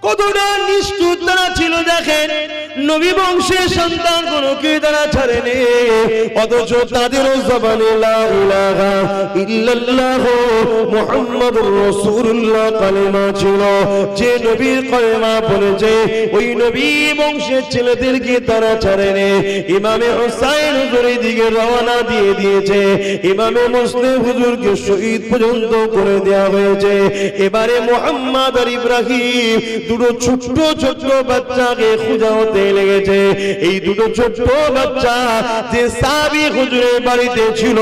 কতটা নিষ্ঠুর তারা ছিল দেখেন, নবী বংশের সন্তান কোনকে তারা ছাড়েনি, অথচ তাদের জবানে লা ইলাহা ইল্লাল্লাহ মুহাম্মাদুর রাসূলুল্লাহ কালেমা ছিল। যে নবীর কালেমা বলেছে ওই নবী বংশের ছেলেদেরকে তারা ছাড়েনি। ইমামে হুসাইন হুজুরের দিকে রওনা দিয়ে দিয়েছে, ইমামে মুসলিম হুজুরকে শহীদ পর্যন্ত করে দেওয়া হয়েছে। এবারে মুহাম্মদ আর ইব্রাহিম দুটো ছোট্ট ছোট্ট বাচ্চাকে খোঁজা হতে লেগেছে। এই দুটো ছোট্ট বাচ্চা যে সাহাবী হুজুরের বাড়িতে ছিল,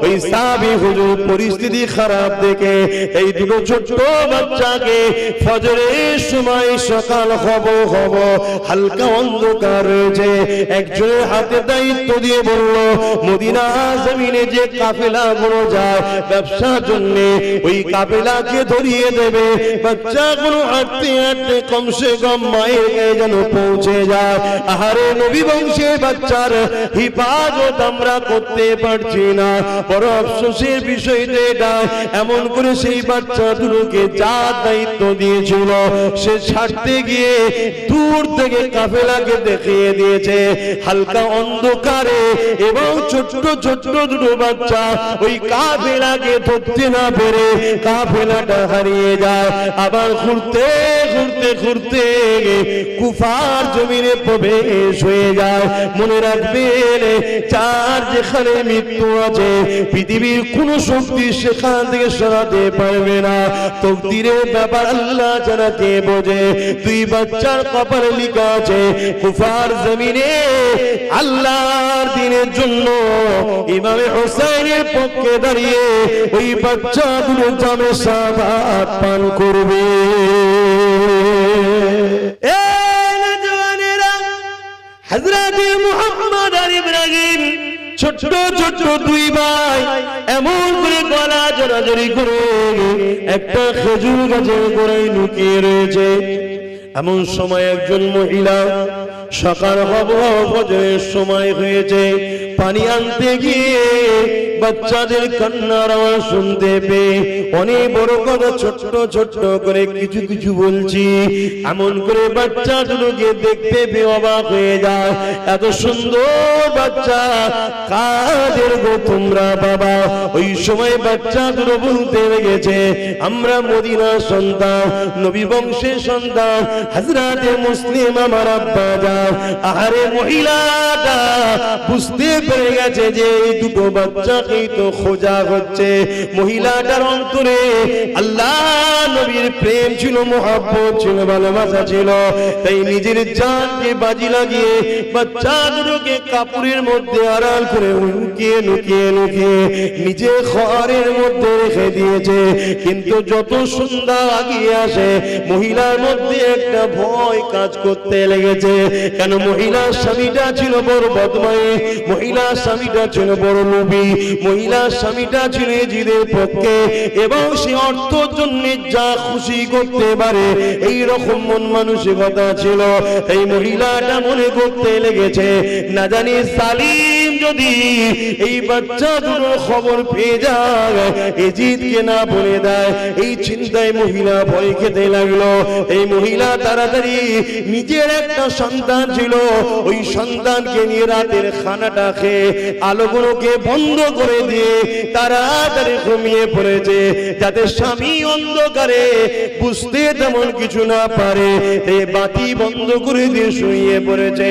ওই সাহাবী হুজুর পরিস্থিতি খারাপ দেখে এই দুটো ছোট্ট বাচ্চাকে ফজরের সময় সকাল হব হালকা অন্ধকার রয়েছে, একজনের হাতে দায়িত্ব দিয়ে বলল মদিনা জমিনে যে কাফেলা গুলো যায় ব্যবসার জন্য ওই কাফেলাকে ধরিয়ে দেবে। বাচ্চাগুলো হাঁটতে হাঁটতে কমসে কম মায়ের গায়ে যেন পৌঁছে যায়। আহারে নবী বংশের বাচ্চার হিফাজত আমরা করতে পারছি না, বড় আফসোসের বিষয় এটা। এমন করে সেই বাচ্চা দুটোকে যা দায়িত্ব দিয়েছিল সে ছাড়তে গিয়ে দূর থেকে কাফেলাকে দেখিয়ে দিয়েছে হালকা অন্ধকারে, এবং ছোট্ট ছোট্ট দুটো বাচ্চা ওই কাফেলাকে ধরতে না পেরে কাফেলাটা হারিয়ে যায়। আবার ঘুরতে ঘুরতে ঘুরতে কুফার জমিনে প্রবেশ হয়ে যায়। মনে রাখবেন, যার যেখানে মৃত্যু আছে পৃথিবীর কোন শক্তি সেখান থেকে সরাতে পারবে না। তকদিরের ব্যাপার আল্লাহ ছাড়া কে বোঝে। দুই বাচ্চার কপালে লেখা আছে কুফার জমিনে আল্লাহর দ্বীনের জন্য ইমামে হুসাইনের পক্ষে দাঁড়িয়ে ওই বাচ্চাগুলো জামে শাহাদাত পান করবে। হযরত মুহাম্মদ আর ইব্রাহিম ছোট্ট ছোট্ট দুই ভাই এমন করে গলা জড়াজড়ি করে একটা খেজুর গাছের গোড়ায় লুকিয়ে রয়েছে। এমন সময় একজন মহিলা সকাল হব ফজরের সময় হয়েছে, পানি আনতে গিয়ে বাচ্চাদের কান্নার আওয়াজ শুনতে পেয়ে অনেক বড় কথা ছোট্ট ছোট্ট করে কিছু কিছু বলছি। এমন করে বাচ্চা দুটোকে দেখতে পেয়ে অবাক হয়ে যায়। এত সুন্দর বাচ্চা কাদের গো তোমরা বাবা? ওই সময় বাচ্চা দুটো বলতে লেগেছে আমরা মদিনার সন্তান, নবী বংশের সন্তান, হযরতে মুসলিম আমার আব্বা যান। আহারে মহিলাটা বুঝতে পেরে গেছে যে এই দুটো বাচ্চাকেই তো খোঁজা হচ্ছে। মহিলাটার অন্তরে আল্লাহ নবীর প্রেম ছিল, মহব্বত ছিল, ভালোবাসা ছিল, তাই নিজের জানকে বাজি লাগিয়ে বাচ্চা দুটোকে কাপড়ের মধ্যে আড়াল করে লুকিয়ে লুকিয়ে লুকিয়ে নিজে ঘরের মধ্যে রেখে দিয়েছে। কিন্তু যত সন্ধ্যা আগিয়ে আসে মহিলার মধ্যে একটা ভয় কাজ করতে লেগেছে। কেন? মহিলার স্বামীটা ছিল বড় বদমাই, মহিলার স্বামীটা ছিল বড় লোভী, মহিলার স্বামীটা ছিল জিদের পক্ষে, এবং সে অর্থের জন্য যা খুশি করতে পারে এই রকম মন মানসিকতা ছিল। এই মহিলাটা মনে করতে লেগেছে না জানি সালিম যদি এই বাচ্চা দুটোর খবর পেয়ে যায় এজিদকে না বলে দেয়, এই চিন্তায় মহিলা ভয় খেতে লাগলো। এই মহিলা তাড়াতাড়ি নিজের একটা সন্তান ছিল ওই সন্তানকে নিয়ে রাতের খানাটা খেয়ে আলোগুলোকে বন্ধ করে দিয়ে তাড়াতাড়ি ঘুমিয়ে পড়েছে, যাতে স্বামী অন্ধকারে বুঝতে তেমন কিছু না পারে। এই বাতি বন্ধ করে দিয়ে শুয়ে পড়েছে।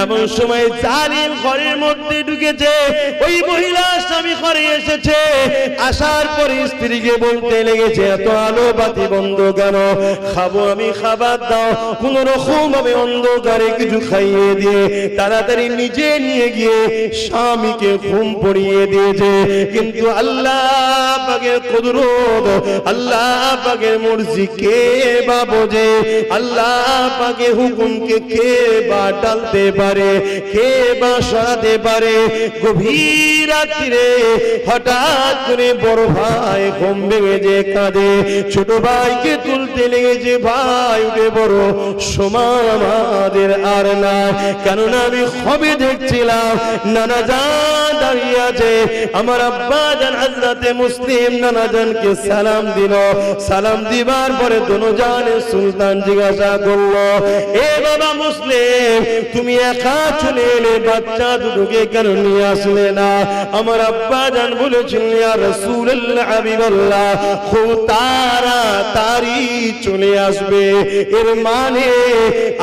এমন সময় জালিম ঘরের মধ্যে ঢুকেছে। ওই মহিলা স্বামী ঘরে এসেছে, আসার পরে স্ত্রীকে বলতে লেগেছে এত আলো বাতি বন্ধ কেন? খাবো আমি, খাবার দাও। কোন রকম ভাবে অন্ধকারে কিছু খাইয়ে দিয়ে তাড়াতাড়ি নিজে নিয়ে গিয়ে স্বামীকে ঘুম পড়িয়ে দিয়েছে। কিন্তু আল্লাহ পাকের কুদরত, আল্লাহ পাকের মর্জি কে বা বোঝে? আল্লাহ পাকের হুকুমকে কে বা টালতে পারে, কে বা সরাতে পারে? গভীর রাত্রিরে হঠাৎ করে বড় ভাই ঘুম ভেঙে যে কাঁদে, ছোট ভাইকে তুলতে লেগেছে। ভাই উঠে বড় সময় আমাদের আর না, কেননা আমি খবরে দেখছিলাম নানা জান দাঁড়িয়ে আছে আমার আব্বা জান হযরতে মুসলিম নানা জানকে সালাম দিল সালাম দিবার পরে দোনোজানে সুলতান জিজ্ঞাসা করলো এ বাবা মুসলিম তুমি একা চলে এলে বাচ্চা দুটোকে কেন নিয়ে আসলে না আমার আব্বা জান বলেছেন ইয়া রাসূলুল্লাহ হাবিবাল্লাহ খুব তাড়াতাড়ি চলে আসবে এর মানে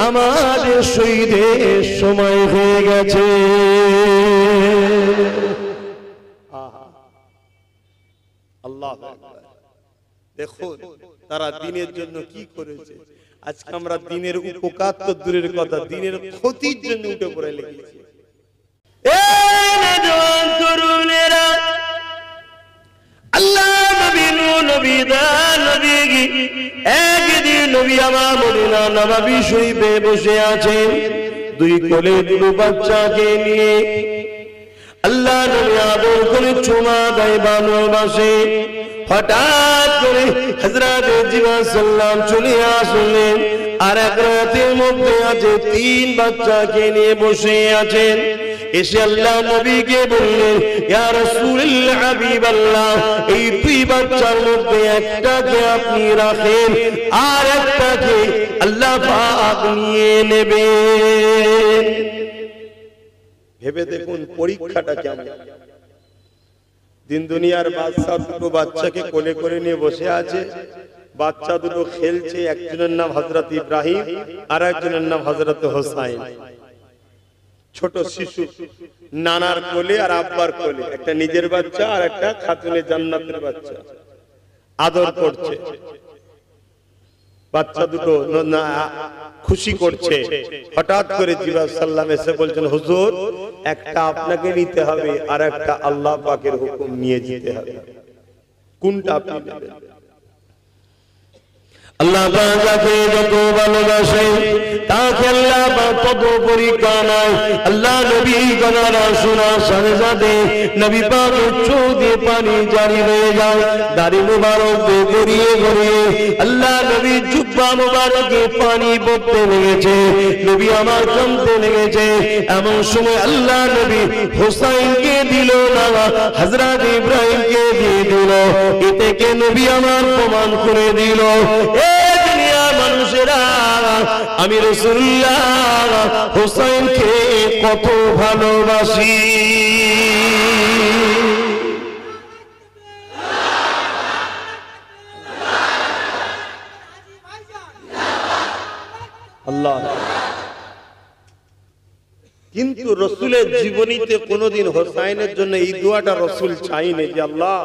আমাদের শহীদের সময় হয়ে গেছে আল্লাহ দেখো তারা দ্বীনের জন্য কি করেছে আজকে আমরা দ্বীনের উপকার তো দূরের কথা দ্বীনের ক্ষতির জন্য উঠে পড়ে লেগেছি এ নওজোয়ান তরুণেরা আল্লাহ নবী নবী দা নবী একদিন নবী আমার মদিনা নববী শরীফে বসে আছেন দুই কোলে দুটো বাচ্চাকে নিয়ে আল্লাহ নবী আদর করে চুমা দেয় ভালোবাসে হঠাৎ করে হযরত জিবরাইল সাল্লাম চলে আসলেন আর এক রাতের মধ্যে আছে তিন বাচ্চাকে নিয়ে বসে আছেন এসে আল্লাহ নবীকে বললেন ইয়া রাসূলুল্লাহ হাবিবাল্লাহ এই দুই বাচ্চার মধ্যে একটাকে আপনি রাখেন আর একটাকে আল্লাহ পাক নিয়ে নেবেন ভেবে দেখুন পরীক্ষাটা কেমন দিন দুনিয়ার বাদশা দুটো বাচ্চাকে কোলে করে নিয়ে বসে আছে বাচ্চা দুটো খেলছে একজনের নাম হযরত ইব্রাহিম আর একজনের নাম হযরত হোসাইন ছোট শিশু নানার কোলে আর আব্বার কোলে একটা নিজের বাচ্চা আর একটা খাতুনে জান্নাতের বাচ্চা আদর করছে বাচ্চা দুটো খুশি করছে হঠাৎ করে জিবরাইল সাল্লাম এসে বলছেন হুজুর একটা আপনাকে নিতে হবে আর একটা আল্লাহ পাকের হুকুম নিয়ে যেতে হবে কোনটা আপনি নেবেন আল্লাহ পাক যাকে যত ভালোবাসে তাকে আল্লাহ পাক তত পরীক্ষা নাই আল্লাহ নবী কথাটা শোনার সাথে সাথে নবী পাকের চোখ দিয়ে পানি জারি হয়ে যায় দাড়ি মুবারক দিয়ে গড়িয়ে গড়িয়ে আল্লাহ নবী জুব্বা মুবারকে পানি পড়তে লেগেছে নবী আমার কাঁদতে লেগেছে এমন সময় আল্লাহ নবী হোসাইনকে দিল না হযরত ইব্রাহিমকে দিয়ে দিল এতে কে নবী আমার প্রমাণ করে দিল মানুষেরা আমি রাসূলুল্লাহ হোসেনকে কত ভালোবাসি আল্লাহ কিন্তু রাসূলের জীবনীতে কোনোদিন হোসাইনের জন্য এই দোয়াটা রাসূল চাইনি যে আল্লাহ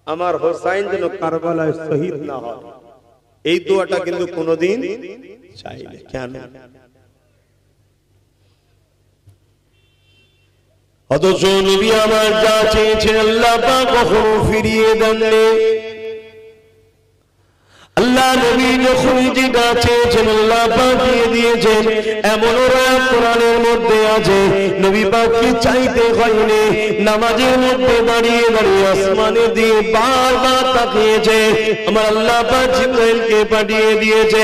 আমার হোসাইন যেন কারবালায় শহীদ না হয় এই দোয়াটা কিন্তু কোনোদিন চাইনি কেন অথচ নবী আমার যা চেয়েছেন আল্লাহ পাক কখনো ফিরিয়ে দেননি আল্লাহ নবী যখন যেটা চেয়েছেন আল্লাহ পাক দিয়ে দিয়েছেন এমন রাত কোরআনের মধ্যে আছে নবী পাককে চাইতে হয়নি নামাজের মধ্যে দাঁড়িয়ে দাঁড়িয়ে আসমানে দিয়ে বারবার তাকিয়েছে আমার আল্লাহ পাক জিবরাইলকে পাঠিয়ে দিয়েছে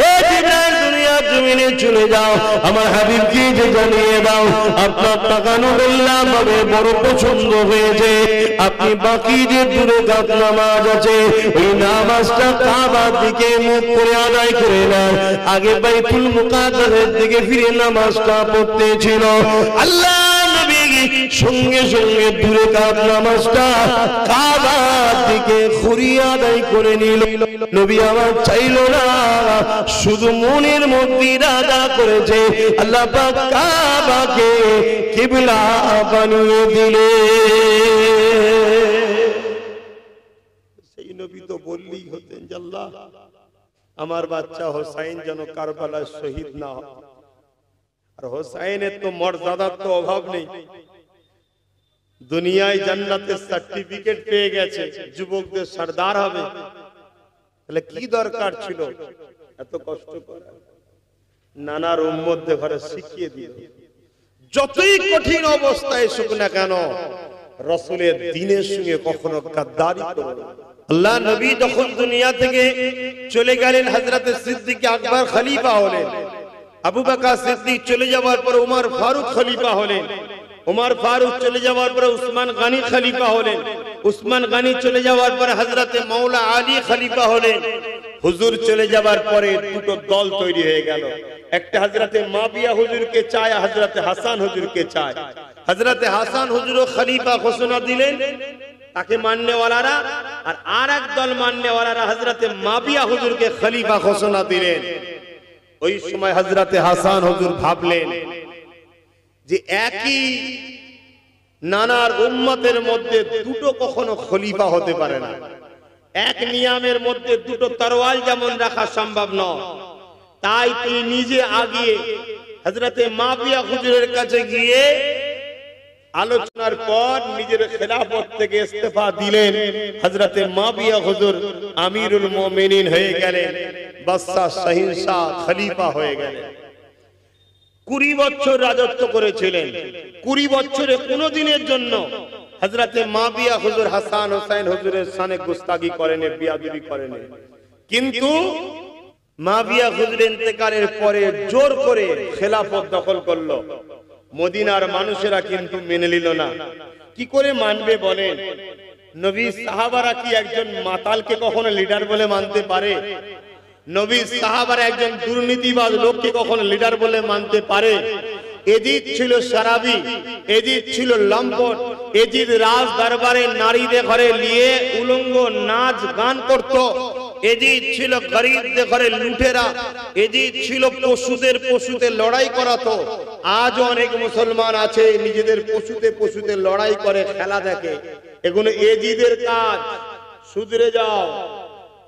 এ জিবরাইল দুনিয়ার জমিনে চলে যাও আমার হাবিবকে যে জানিয়ে দাও আপনার তাকানো আল্লাহ পাকের বড় পছন্দ হয়েছে আপনি বাকি যে দূরে কাত নামাজ আছে ওই নামাজটা কাবার দিকে মুখ করে আদায় করে নেন আগে বাইতুল মুকাদ্দাসের দিকে ফিরে নামাজটা পড়তে ছিল আল্লাহ নবী সঙ্গে সঙ্গে দূরে কাত নামাজটা কাবার দিকে ঘুরিয়ে আদায় করে নিল নবী আমার চাইলো না শুধু মনের মধ্যে ইরাদা করেছে আল্লাহ পাক কাবাকে কিবলা বানিয়ে দিলেন সেই নবী তো বললেই হতেন যে আল্লাহ আমার বাচ্চা হোসাইন যেন কারবালায় শহীদ না হয় আর হোসাইনের তো মর্যাদার তো অভাব নেই দুনিয়ায় জান্নাতের সার্টিফিকেট পেয়ে গেছে যুবকদের সরদার হবে তাহলে কি দরকার ছিল এত কষ্ট করা নানার উম্মতদের ঘরে শিখিয়ে দিল যতই কঠিন অবস্থায় এসুক না কেন রাসূলের দ্বীনের সঙ্গে কখনো গাদ্দারি করবে না আল্লাহ নবী যখন দুনিয়া থেকে চলে গেলেন হযরত সিদ্দিক আকবর খলিফা হলেন আবু বকর সিদ্দিক চলে যাওয়ার পর উমর ফারুক খলিফা হলেন उमर फारूक चले যাওয়ার পরে উসমান গনি খলিফা হলেন। উসমান গনি চলে যাওয়ার পরে হযরতে মাওলা আলী খলিফা হলেন। হুজুর চলে যাওয়ার পরে দুটো দল তৈরি হয়ে গেল। একটা হযরতে মাবিয়া হুজুরকে চায়, হযরতে হাসান হুজুরকে চায়। হযরতে হাসান হুজুরও খলিফা ঘোষণা দিলেন, তাকে মাননেওয়ালারা, আর আরেক দল মাননেওয়ালারা হযরতে মাবিয়া হুজুরকে খলিফা ঘোষণা দিলেন। ওই সময় হযরতে হাসান হুজুর ভাবলেন যে একই নানার উম্মতের মধ্যে দুটো কখনো খলিফা হতে পারে না। এক নিয়ামের মধ্যে দুটো তরোয়াল যেমন রাখা সম্ভব নয়। তাই তিনি নিজে আগিয়ে হযরতে মাবিয়া হুজুরের কাছে গিয়ে আলোচনার পর নিজের খেলাফত থেকে ইস্তেফা দিলেন। হযরতে মাবিয়া হুজুর আমিরুল মুমিনিন হয়ে গেলেন, বাদশাহ শাহিনশাহ খলিফা হয়ে গেলেন। 20 বছর রাজত্ব করেছিলেন। 20 বছরে কোনদিনের জন্য হযরতে মাবিয়া হুজুর হাসান হোসেন হুজুরের শানে গুস্তাগি করেন, বেয়াদবি করেন। কিন্তু মাবিয়া হুজুর ইন্তেকালের পরে জোর করে খেলাফত দখল করলো। মদিনার মানুষেরা কিন্তু মেনে নিল না। কি করে মানবে বলেন? নবী সাহাবারা কি একজন মাতালকে কখনো লিডার বলে মানতে পারে? নবী সাহাবারা একজন দুর্নীতিবাজ লোককে কখনো লিডার বলে মানতে পারে? এজিদ ছিল সারাবি, এজিদ ছিল লম্পট, এজিদ রাজ দরবারে নারীদের ঘরে নিয়ে উলঙ্গ নাচ গান করত। এজিদ ছিল গরিবদের ঘরে লুটেরা, এজিদ ছিল পশুতে লড়াই করাতো। আজও অনেক মুসলমান আছে নিজেদের পশুতে লড়াই করে, খেলা দেখে। এগুলো এজিদের কাজ, শুধরে যাও।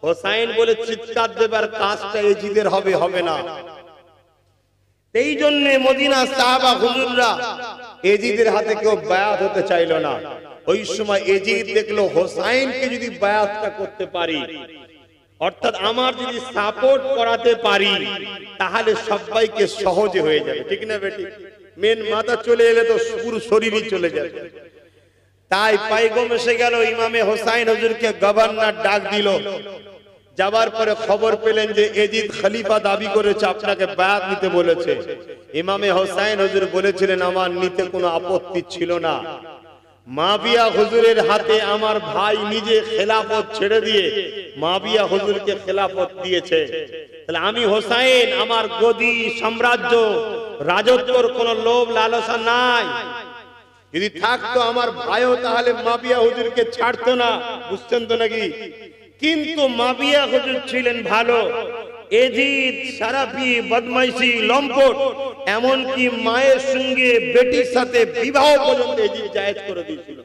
হোসাইন বলে চিৎকার দেবার কাজটা এজিদের হবে না। এই জন্য মদিনা সাহাবা হুজুররা এজিদের হাতে কেউ বায়াত হতে চাইল না। ওই সময় এজিদ দেখলো হোসাইনকে যদি বায়াতটা করতে পারি, অর্থাৎ আমার যদি সাপোর্ট করাতে পারি, তাহলে সবাইকে সহজে হয়ে যাবে। ঠিক না বেটি? মেন মাথা চলে এলে তো পুরো শরীরই চলে যাবে। তাই পাইগম এসে গেল, ইমামে হোসাইন হুজুরকে গভর্নর ডাক দিল। যাবার পরে খবর পেলেন যে এজিদ খলিফা দাবি করেছে, আপনাকে বায়াত নিতে বলেছে। ইমামে হোসাইন হুজুর বলেছিলেন আমার নিতে কোনো আপত্তি ছিল না। মাবিয়া হুজুরের হাতে আমার ভাই নিজে খেলাফত ছেড়ে দিয়ে মাবিয়া হুজুরকে খেলাফত দিয়েছে। তাহলে আমি হোসাইন, আমার গদি, সাম্রাজ্য, রাজত্বর কোনো লোভ লালসা নাই। যদি থাকতো আমার ভাইও তাহলে মাবিয়া হুজুরকে ছাড়তো না। বুঝছেন তো নাকি? কিন্তু মাবিয়া হুজুর ছিলেন ভালো। এজিদ সারাফি, বদমাইশি, লম্পট, এমনকি মায়ের সঙ্গে বেটির সাথে বিবাহ পর্যন্ত এজিদ জায়েজ করে দিয়েছিল।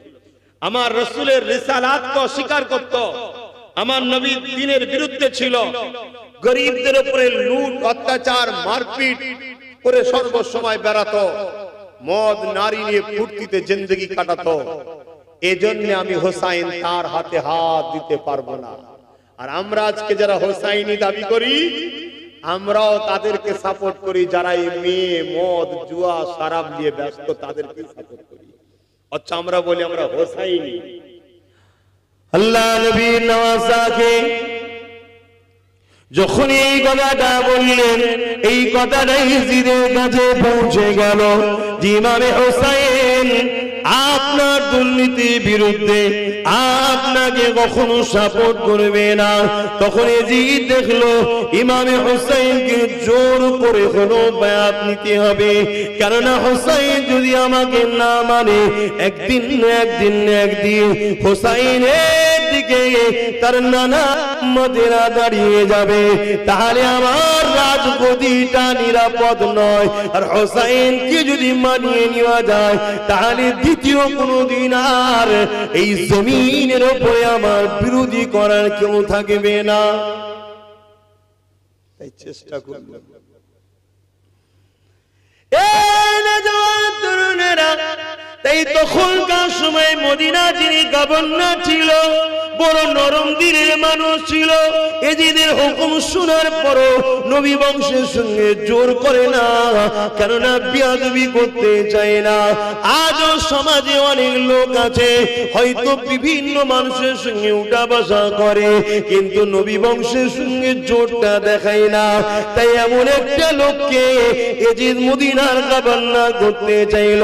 আমার রাসূলের রিসালাতকে অস্বীকার করত, আমার নবীর দ্বীনের বিরুদ্ধে ছিল, গরিবদের উপরে লুট, অত্যাচার, মারপিট করে সর্বসময় বেড়াতো, মদ নারী নিয়ে ফুর্তিতে জিন্দেগি কাটাতো। এজন্য আমি হোসাইন তার হাতে হাত দিতে পারবো না। আর আমরা আজকে যারা হোসাইনি দাবি করি, আমরাও তাদেরকে সাপোর্ট করি যারা এই মেয়ে, মদ, জুয়া, শরাব নিয়ে ব্যস্ত, তাদেরকে সাপোর্ট করি। আচ্ছা, আমরা বলি আমরা হোসাইনি। আল্লাহ নবীর নওয়াজাকে যখন এই কথাটা বললেন, এই কথাটাই জিদের কাছে পৌঁছে গেল যে ইমামে হোসাইন আপনার দুর্নীতির বিরুদ্ধে আপনাকে কখনো সাপোর্ট করবে না। তখন এজিদ দেখলো ইমামে হোসাইনকে জোর করে হলো বায়াত নিতে হবে, কেননা হোসাইন যদি আমাকে না মানে একদিন হোসাইনের দিকে তার নানা উম্মতেরা দাঁড়িয়ে যাবে, তাহলে আমার রাজগদিটা নিরাপদ নয়। আর হোসাইনকে যদি মানিয়ে নেওয়া যায়, তাহলে দ্বিতীয় কোনদিন আর এই জমিনের উপরে আমার বিরোধী করার কেউ থাকবে না। তাই চেষ্টা করব। তাই তখনকার সময় মদিনা যিনি গভর্নর ছিল, বড় নরম দিলের মানুষ ছিল। এজিদের হুকুম শোনার পরও নবী বংশের সঙ্গে জোর করে না, কেননা বিয়াদবি করতে চায় না। আজও সমাজে অনেক লোক আছে হয়তো বিভিন্ন মানুষের সঙ্গে উঠা বসা করে, কিন্তু নবী বংশের সঙ্গে জোরটা দেখায় না। তাই এমন একটা লোককে এজিদ মদিনার গভর্নর করতে চাইল,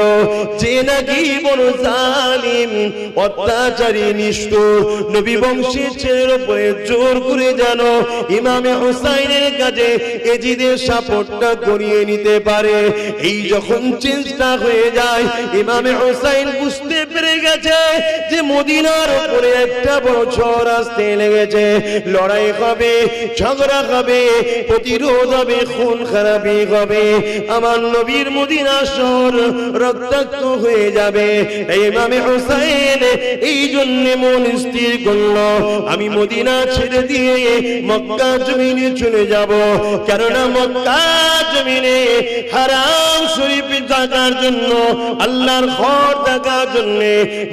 যে নাকি বড় জালিম, অত্যাচারী, নিষ্ঠুর। নবী বংশের ছেলের উপরে জোর করে যেন ইমামে হুসাইনের কাছে এজিদের সাপোর্টটা করিয়ে নিতে পারে। এই যখন চেষ্টা হয়ে যায়, ইমামে হুসাইন বুঝতে পেরে গেছে যে মদিনার উপরে একটা বড় ঝড় আসতে লেগেছে। লড়াই হবে, ঝগড়া হবে, প্রতিরোধ হবে, খুন খারাপি হবে। আমার নবীর মদিনা শহর রক্তাক্ত হয়ে যাবে। ইমামে হুসাইন এই জন্য মন স্থির করলো, আমি মদিনা ছেড়ে দিয়ে মক্কা জমিনে চলে যাব। কেননা মক্কা জমিনে হারাম শরীফ থাকার জন্য, আল্লাহর ঘর থাকার জন্য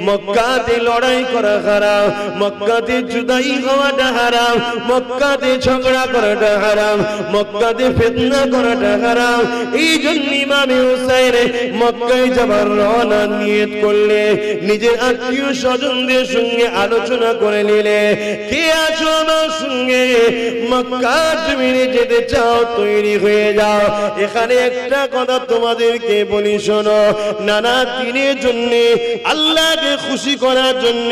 মক্কাতে লড়াই করা হারাম, মক্কাতে জুদাই হওয়াটা হারাম, মক্কাতে ঝগড়া করাটা হারাম, মক্কাতে ফিতনা করাটা হারাম। এই জন্য ইমামে হুসাইন মক্কায় যাবার রওনা নিয়ত করলে নিজের আত্মীয় স্বজনদের সঙ্গে আলোচনা করে নিলে, কে আছো আমার সঙ্গে মক্কা জমিনে যেতে চাও, তৈরি হয়ে যাও। এখানে একটা কথা তোমাদেরকে বলি শোনো, নানা দিনের জন্য, আল্লাহকে খুশি করার জন্য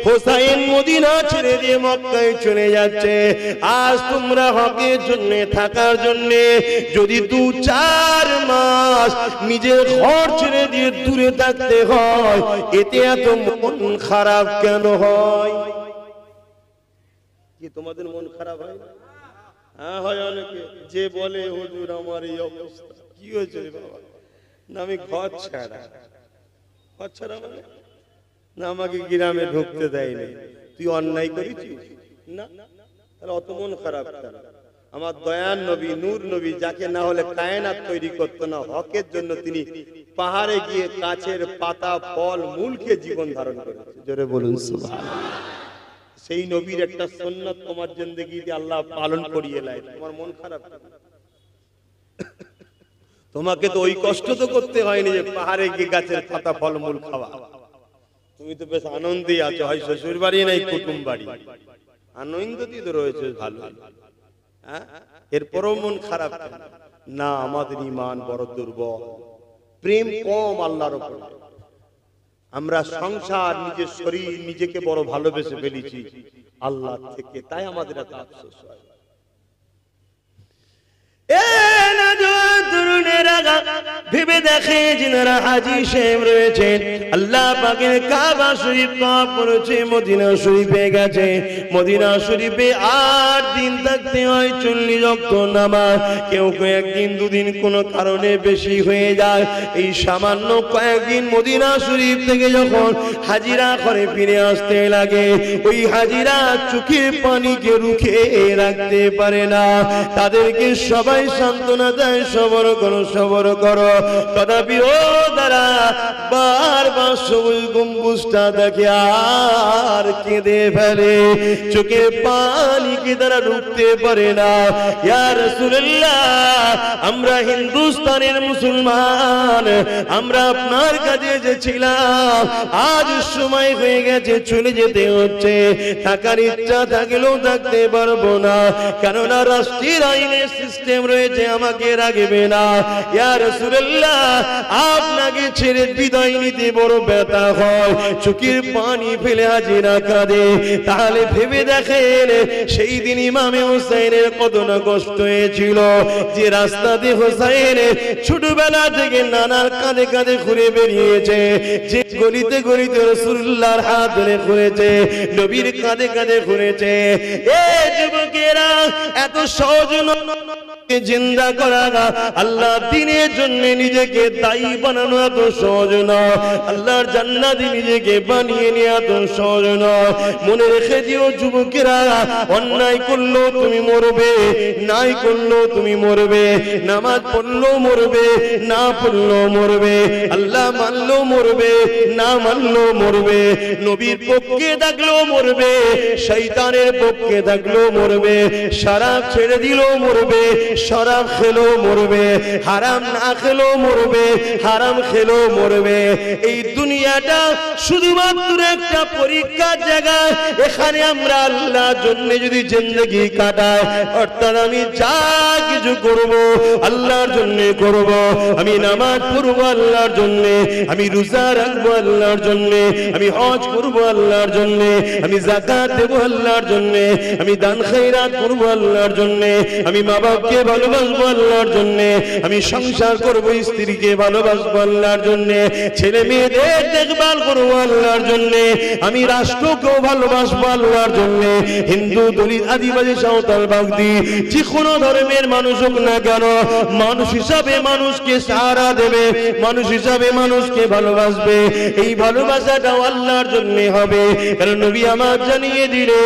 হুসাইন মদিনা ছেড়ে দিয়ে মক্কায় চলে যাচ্ছে। আজ তোমরা হকের জন্য থাকার জন্য যদি 2-4 মাস নিজের ঘর ছেড়ে দিয়ে দূরে থাকতে হয়, এতে এত মন খারাপ কেন হয়? কি তোমাদের মন খারাপ হয় না? হ্যাঁ হয় অনেকে, যে বলে হুজুর আমার এই অবস্থা। কি হয়েছে রে বাবা? না আমি ঘর ছাড়া। ঘর ছাড়া মানে না আমাকে গ্রামে ঢুকতে দেয়নি। তুই অন্যায় করেছিস না, তাহলে অত মন খারাপ কেন? আমার দয়ার নবী, নূর নবী, যাকে না হলে কায়নাত তৈরি করতো না, হকের জন্য তিনি পাহাড়ে গিয়ে গাছের পাতা, ফল, মূল খেয়ে জীবন ধারণ করেছে। জোরে বলুন সুবহানাল্লাহ। সেই নবীর একটা সুন্নাত তোমার জিন্দেগিতে আল্লাহ পালন করিয়ে লাই, তোমার মন খারাপ? তোমাকে তো ওই কষ্ট তো করতে হয়নি যে পাহাড়ে গিয়ে গাছের পাতা, ফল, মূল খাওয়া। তুমি তো বেশ আনন্দে আছো, হয় শ্বশুর বাড়ি নাই কুটুম বাড়ি, আনন্দই তো রয়েছে ভালো। হ্যাঁ, এরপরও মন খারাপ না? আমাদের ঈমান বড় দুর্বল, প্রেম কম আল্লাহর উপর। আমরা সংসার, নিজের শরীর, নিজেকে বড় ভালোবেসে ফেলেছি আল্লাহ থেকে, তাই আমাদের এত আফসোস হয়। ভেবে দেখে যিনারা হাজী সাহেব রয়েছেন, আল্লাহ পাকের কাবা শরীফ তওয়াফ করেছে, মদিনা শরীফে গেছে। মদিনা শরীফে 8 দিন থাকতে হয়, 40 ওয়াক্ত নামাজ। কেউ কয়েকদিন, 2 দিন, কোনো কারণে বেশি হয়ে যায়। এই সামান্য কয়েকদিন মদিনা শরীফ থেকে যখন হাজিরা করে ফিরে আসতে লাগে, ওই হাজিরা চোখের পানিকে রুখে রাখতে পারে না। তাদেরকে সবাই সান্ত্বনা দেয়, সবর করো, সবর করো। তথাপি ও তারা বারবার সবুজ গম্বুজটা দেখে আর কেঁদে ফেলে, চোখে পানিকে তারা রুখতে পারে না। ইয়া রাসূলুল্লাহ, আমরা হিন্দুস্তানের মুসলমান, আমরা আপনার কাছে এসেছিলাম, আজ সময় হয়ে গেছে, চলে যেতে হচ্ছে। থাকার ইচ্ছা থাকলেও থাকতে পারবো না, কেননা রাষ্ট্রের আইনের সিস্টেম রয়েছে, আমাকে রাখবে না। ইয়া রাসূলুল্লাহ, আপনাকে ছেড়ে বিদায় নিতে বড় ব্যথা হয়, চোখের পানি ফেলে হাজিরা কাঁদে। তাহলে ভেবে দেখেন সেই দিন ইমামে হুসাইনের কত না কষ্ট হয়েছিল, যে রাস্তাতে হুসাইন ছোটবেলা থেকে নানার কাঁধে কাঁধে ঘুরে বেরিয়েছে, যে গলিতে গলিতে রাসূলুল্লাহর হাত ধরে ঘুরেছে, নবীর কাঁধে কাঁধে ঘুরেছে। এ যুবকেরা, এত সহজ নয় জিন্দা করা, আল্লাহ দ্বীনের জন্য নিজেকে দায়ী বানানো এত সহজ নয়, আল্লাহর জান্নাতে নিজেকে বানিয়ে নেওয়া এত সহজ নয়। মনে রেখে দিও যুবকেরা, অন্যায় করলেও তুমি মরবে, নাই করলেও তুমি মরবে, নামাজ পড়লেও মরবে, না পড়লেও মরবে, আল্লাহ মানলেও মরবে, না মানলেও মরবে, নবীর পক্ষে থাকলেও মরবে, শয়তানের পক্ষে থাকলেও মরবে, শরাব ছেড়ে দিলেও মরবে, শরাব খেলেও মরবে, হারাম না খেলেও মরবে, হারাম খেলেও মরবে। এই দুনিয়াটা শুধুমাত্র একটা পরীক্ষার জায়গা, এখানে আমরা আল্লাহর জন্য যদি জিন্দেগি কাটাই, অর্থাৎ আমি যা কিছু করব আল্লাহর জন্য করব, আমি নামাজ পড়ব আল্লাহর জন্য, আমি রোজা রাখবো আল্লাহর জন্য, আমি হজ করব আল্লাহর জন্য, আমি যাকাত দেব আল্লাহর জন্য, আমি দান খয়রাত করব আল্লাহর জন্য, আমি মা বাপকে ভালোবাসবো আল্লাহর জন্য, আমি সংসার করব, স্ত্রীকে ভালোবাসবো আল্লাহর জন্য, ছেলে মেয়েদের দেখভাল করবো আল্লাহর জন্য, আমি রাষ্ট্রকেও ভালোবাসবো আল্লাহর জন্য। হিন্দু, দলিত, আদিবাসী, সাঁওতাল, বাগদি, যে কোনো ধর্মের মানুষ হোক না কেন, মানুষ হিসাবে মানুষকে সাহারা দেবে, মানুষ হিসাবে মানুষকে ভালোবাসবে। এই ভালোবাসাটাও আল্লাহর জন্য হবে, কারণ নবী আমার জানিয়ে দিলে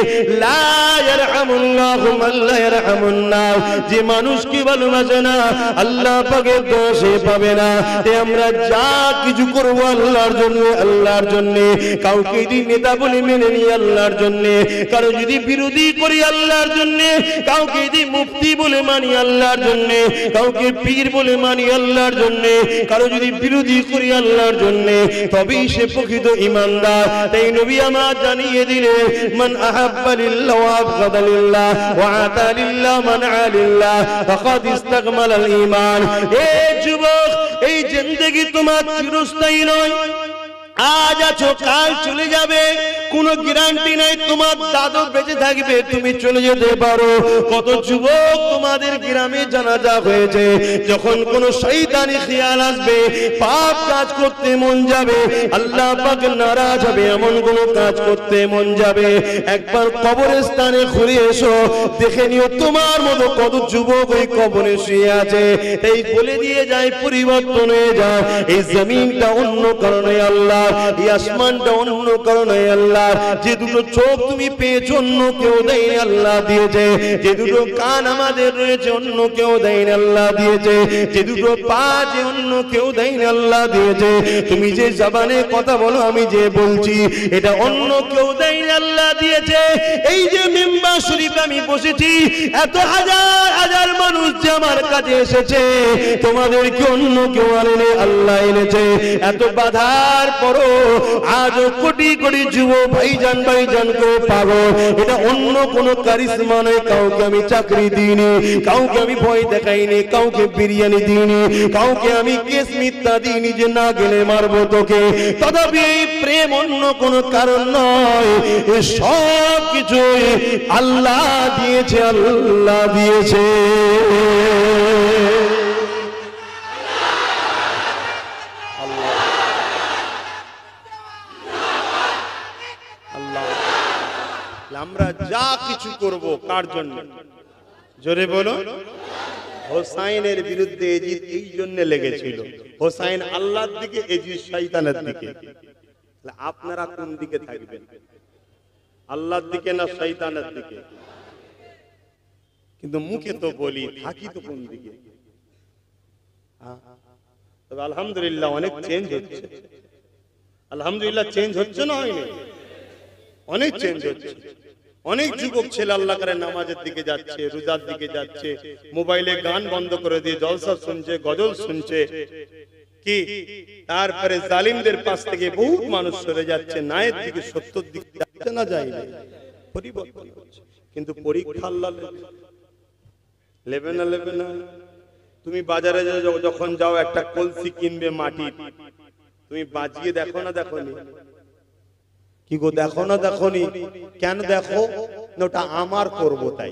লা ইয়ারহামুল্লাহু মান লা ইয়ারহামুন নাস, যে মানুষকে ভালোবাসে না আল্লাহ পাকের দয়া সে পাবে না। তাই আমরা যা কিছু করব আল্লাহর জন্য, আল্লাহর জন্য, কাউকে যদি নেতা বলে মেনে নিই আল্লাহর জন্য, কারো যদি বিরোধী করি আল্লাহর জন্য, কাউকে যদি মুফতি বলে মানি আল্লাহর জন্য, কাউকে পীর বলে মানি আল্লাহর জন্য, কারো যদি বিরোধী করি আল্লাহর জন্য, তবেই সে প্রকৃত ঈমানদার। তাই নবী আমার জানিয়ে দিলেন, মান আহাব্বা লিল্লাহ ওয়া আবগাদা লিল্লাহ ওয়া আতা লিল্লাহ মান আলিল্লাহ ফাকাদ ইসতাকমালাল ঈমান। এ যুবক, এই জিন্দেগি তোমার চিরস্থায়ী নয়, আজ আছো কাল চলে যাবে, কোনো গ্যারান্টি নাই তোমার দাদু বেঁচে থাকবে তুমি চলে যেতে পারো। কত যুবক তোমাদের গ্রামে জানাজা হয়েছে, যখন কোনো শয়তানি খেয়াল আসবে, পাপ কাজ করতে মন যাবে, আল্লাহ পাক নারাজ হবে এমন কোন কাজ করতে মন যাবে, একবার কবরস্থানে ঘুরে এসো, দেখে নিও তোমার মতো কত যুবক ওই কবরে শুয়ে আছে। এই বলে দিয়ে যায় পরিবর্তন হয়ে যায়, এই জমিনটা অন্য কারণে আল্লাহ, এই আসমানটা অন্য কারণে আল্লাহ, যে দুটো চোখ তুমি পেয়েছো অন্য কেউ দেয়নি আল্লাহ দিয়েছে, যে দুটো কান আমাদের রয়েছে অন্য কেউ দেয়নি আল্লাহ দিয়েছে, যে দুটো পা যে অন্য কেউ দেয়নি আল্লাহ দিয়েছে, তুমি যে জবানে কথা বলো আমি যে বলছি এটা অন্য কেউ দেয়নি আল্লাহ দিয়েছে। এই যে মিম্বার শরীফে আমি বসেছি, এত হাজার হাজার মানুষ যে আমার কাছে এসেছে, তোমাদেরকে অন্য কেউ আনেনি আল্লাহ এনেছে। এত বাধার পরও আজও কোটি কোটি যুবক ভাইজান ভাইজান করে পাবো, এটা অন্য কোন কারিশমা নয়। কাউকে আমি চাকরি দিইনি, কাউকে আমি ভয় দেখাইনি, কাউকে বিরিয়ানি দিইনি, কাউকে আমি কেস মিথ্যা দিইনি যে না গেলে মারবো তোকে। তথাপি এই প্রেম অন্য কোন কারণ নয়, এ সব কিছুই আল্লাহ দিয়েছে, আল্লাহ দিয়েছে। আমরা যা কিছু করব কার জন্য? জোরে বলো। হোসাইনের বিরুদ্ধে এজিদ এই জন্য লেগেছিল, হোসাইন আল্লাহর দিকে, এজিদ শয়তানের দিকে। আপনারা কোন দিকে থাকবেন, আল্লাহর দিকে না শয়তানের দিকে? কিন্তু মুখে তো বলি, থাকি তো কোন দিকে? তবে আলহামদুলিল্লাহ অনেক চেঞ্জ হচ্ছে, আলহামদুলিল্লাহ চেঞ্জ হচ্ছে না হয়নি? অনেক চেঞ্জ হচ্ছে। অনেক যুবক ছেলে আল্লাহ করে নামাজের দিকে যাচ্ছে, রোজার দিকে যাচ্ছে, মোবাইলে গান বন্ধ করে দিয়ে জলসা শুনছে, গজল শুনছে, কি তারপরে জালিমদের পাশ থেকে বহু মানুষ সরে যাচ্ছে, ন্যায়ের দিকে, সত্যের দিকে যাচ্ছে না, যায় না, পরিবর্তন হচ্ছে। কিন্তু পরীক্ষা আল্লাহ নেবে না। তুমি বাজারে যখন যাও একটা কলসি কিনবে মাটির, তুমি বাজিয়ে দেখো না, দেখোনি? কি গো, দেখো না, দেখোনি? কেন দেখো না? ওটা আমার করবো তাই।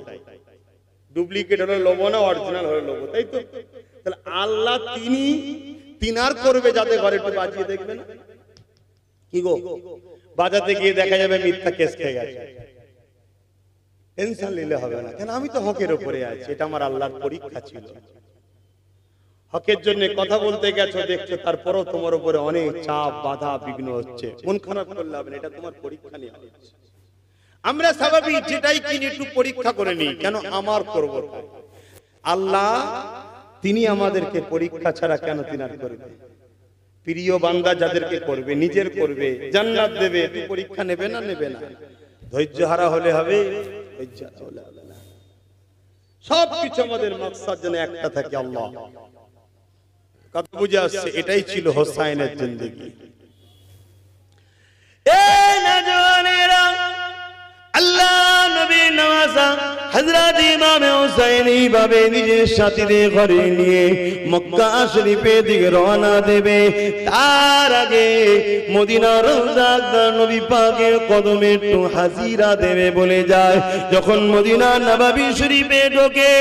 ডুপ্লিকেট হলে লোবো না, অরিজিনাল হলে লোবো, তাই তো? তাহলে আল্লাহ তিনার করবে যাতে ঘরে একটু বাজিয়ে দেখবে না? কি গো, বাজাতে গিয়ে দেখা যাবে মিথ্যা কেস খেয়ে গেছে, টেনশন নিলে হবে না, কেন আমি তো হকের উপরে আছি, এটা আমার আল্লাহর পরীক্ষা ছিল। হকের জন্য কথা বলতে গেছো, দেখছো তারপরও তোমার উপরে অনেক চাপ বাধা বিঘ্ন হচ্ছে, মন খারাপ করলে হবে না, এটা তোমার পরীক্ষা নেওয়া হচ্ছে। আমরা স্বাভাবিক যেটাই কিনি একটু পরীক্ষা করে নিই, কেন আমার করবো তাই। আল্লাহ তিনি আমাদেরকে পরীক্ষা ছাড়া কেন তিনি আর করবে? প্রিয় বান্দা যাদেরকে করবে, নিজের করবে, জান্নাত দেবে, একটু পরীক্ষা নেবে না? নেবে না। ধৈর্য হারা হলে হবে? ধৈর্য হারা হলে হবে না। সবকিছু আমাদের মাকসাদ যেন একটা থাকে, আল্লাহ। কথা বুঝে আসছে? এটাই ছিল হোসাইনের জিন্দেগি। আল্লাহ নবী নওয়াজা হযরত ইমাম হুসাইন এইভাবে নিজের সাথীদের ঘরে নিয়ে মক্কা শরীফের দিকে রওনা দেবে। তার আগে মদিনার রওজা নবী পাকের কদমে একটু হাজিরা দেবে বলে যায়। যখন মদিনা নববী শরীফে ঢোকে,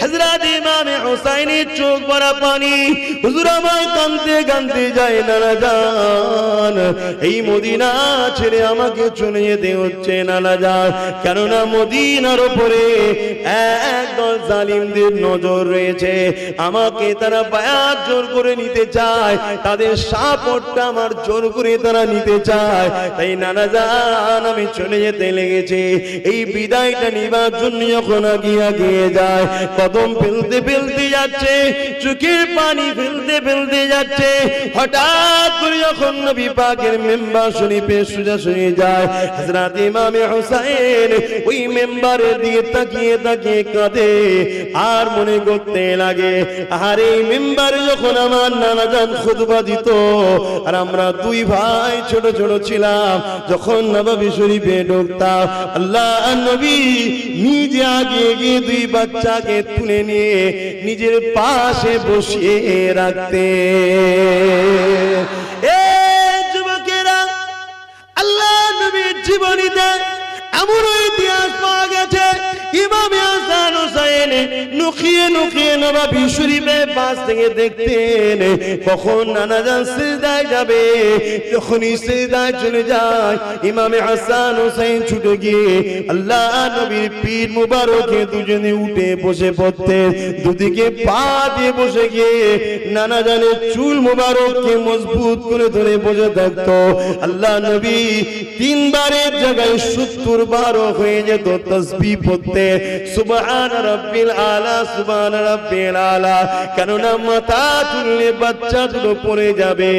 হযরত ইমাম হুসাইনের চোখ ভরা পানি, হুজুর আমার কাঁদতে কাঁদতে যায়, নানা জান এই মদিনা ছেড়ে আমাকে চলে যেতে হচ্ছে নানা জান, কেননা মদিনার উপরে একদল জালিমদের নজর রয়েছে, আমাকে তারা বায়াত জোর করে নিতে চায়, তাদের সাপোর্টটা আমার জোর করে তারা নিতে চায়, তাই নানা জান আমি চলে যেতে লেগেছে। এই বিদায়টা নিবার জন্য যখন আগিয়ে যায়, কদম ফেলতে ফেলতে যাচ্ছে, চোখের পানি ফেলতে ফেলতে যাচ্ছে, হঠাৎ করে যখন নবী পাকের মেম্বার শরীফে সোজাসুজি যায়, হযরত ইমাম হুসাইন ওই মেম্বারের দিকে তাকিয়ে তাকিয়ে কাঁদে আর মনে করতে লাগে, আর এই মেম্বারে যখন আমার নানা জান খুতবা দিত আর আমরা দুই ভাই ছোট ছোট ছিলাম, যখন নববী শরীফে ঢুকতাম, আল্লাহ নবী নিজে আগে গিয়ে দুই বাচ্চাকে তুলে নিয়ে নিজের পাশে বসিয়ে রাখতে। যুবকেরা, আল্লাহ নবীর জীবনীতে এমন ইতিহাস পাওয়া গেছে, ইমাম হাসান হুসাইন নুকিয়ে নুকিয়ে নববী শরীফের পাশ থেকে দেখতেন কখন নানা জান সিজদায় যাবে। যখনই সিজদায় চলে যায়, ইমাম হাসান হুসাইন ছুটে গিয়ে আল্লাহ নবীর পিঠ মুবারকে দুজনে উঠে বসে পড়তেন, দুদিকে পা দিয়ে বসে গিয়ে নানা জানের চুল মুবারককে মজবুত করে ধরে বসে থাকতো। আল্লাহ নবী তিনবারের জায়গায় 70 বার হয়ে যেত তাসবিহ পড়তে, সুবহান রাব্বিল আলা সুবহান রাব্বিল আলা, কেননা মাথা তুললে বাচ্চা দুটো পড়ে যাবে।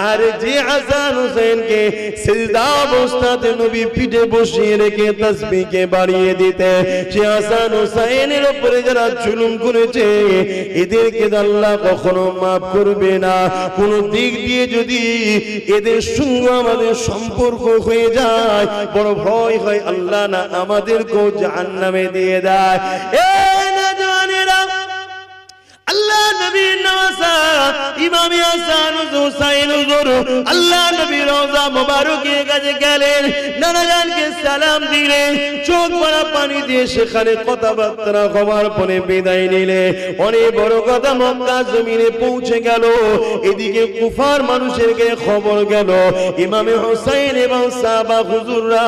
আর যে হাসান হুসাইনকে সিজদা অবস্থাতে নবী পিঠে বসিয়ে রেখে তাসবিহকে বাড়িয়ে দিতে, সে হাসান হুসাইনের উপরে যারা জুলুম করেছে এদেরকে আল্লাহ কখনো মাফ করবে না। কোন দিক দিয়ে যদি এদের সঙ্গে আমাদের সম্পর্ক হয়ে যায়, বড় ভয় হয় আল্লাহ না আমাদেরকেও জাহান্নামে দিয়ে দেয়। আল্লাহ নবীর নওয়াজা ইমাম হাসান হুসাইন হুজুর আল্লাহ নবীর রওজা মোবারকের কাছে গেলেন, নানা জানকে সালাম দিলেন, চোখ ভরা পানি দিয়ে সেখানে কথাবার্তা হওয়ার পরে বিদায় নিলে। অনেক বড় কথা মক্কা জমিনে পৌঁছে গেল, এদিকে কুফার মানুষের খবর গেল ইমাম হুসাইন এবং সাহাবা হুজুররা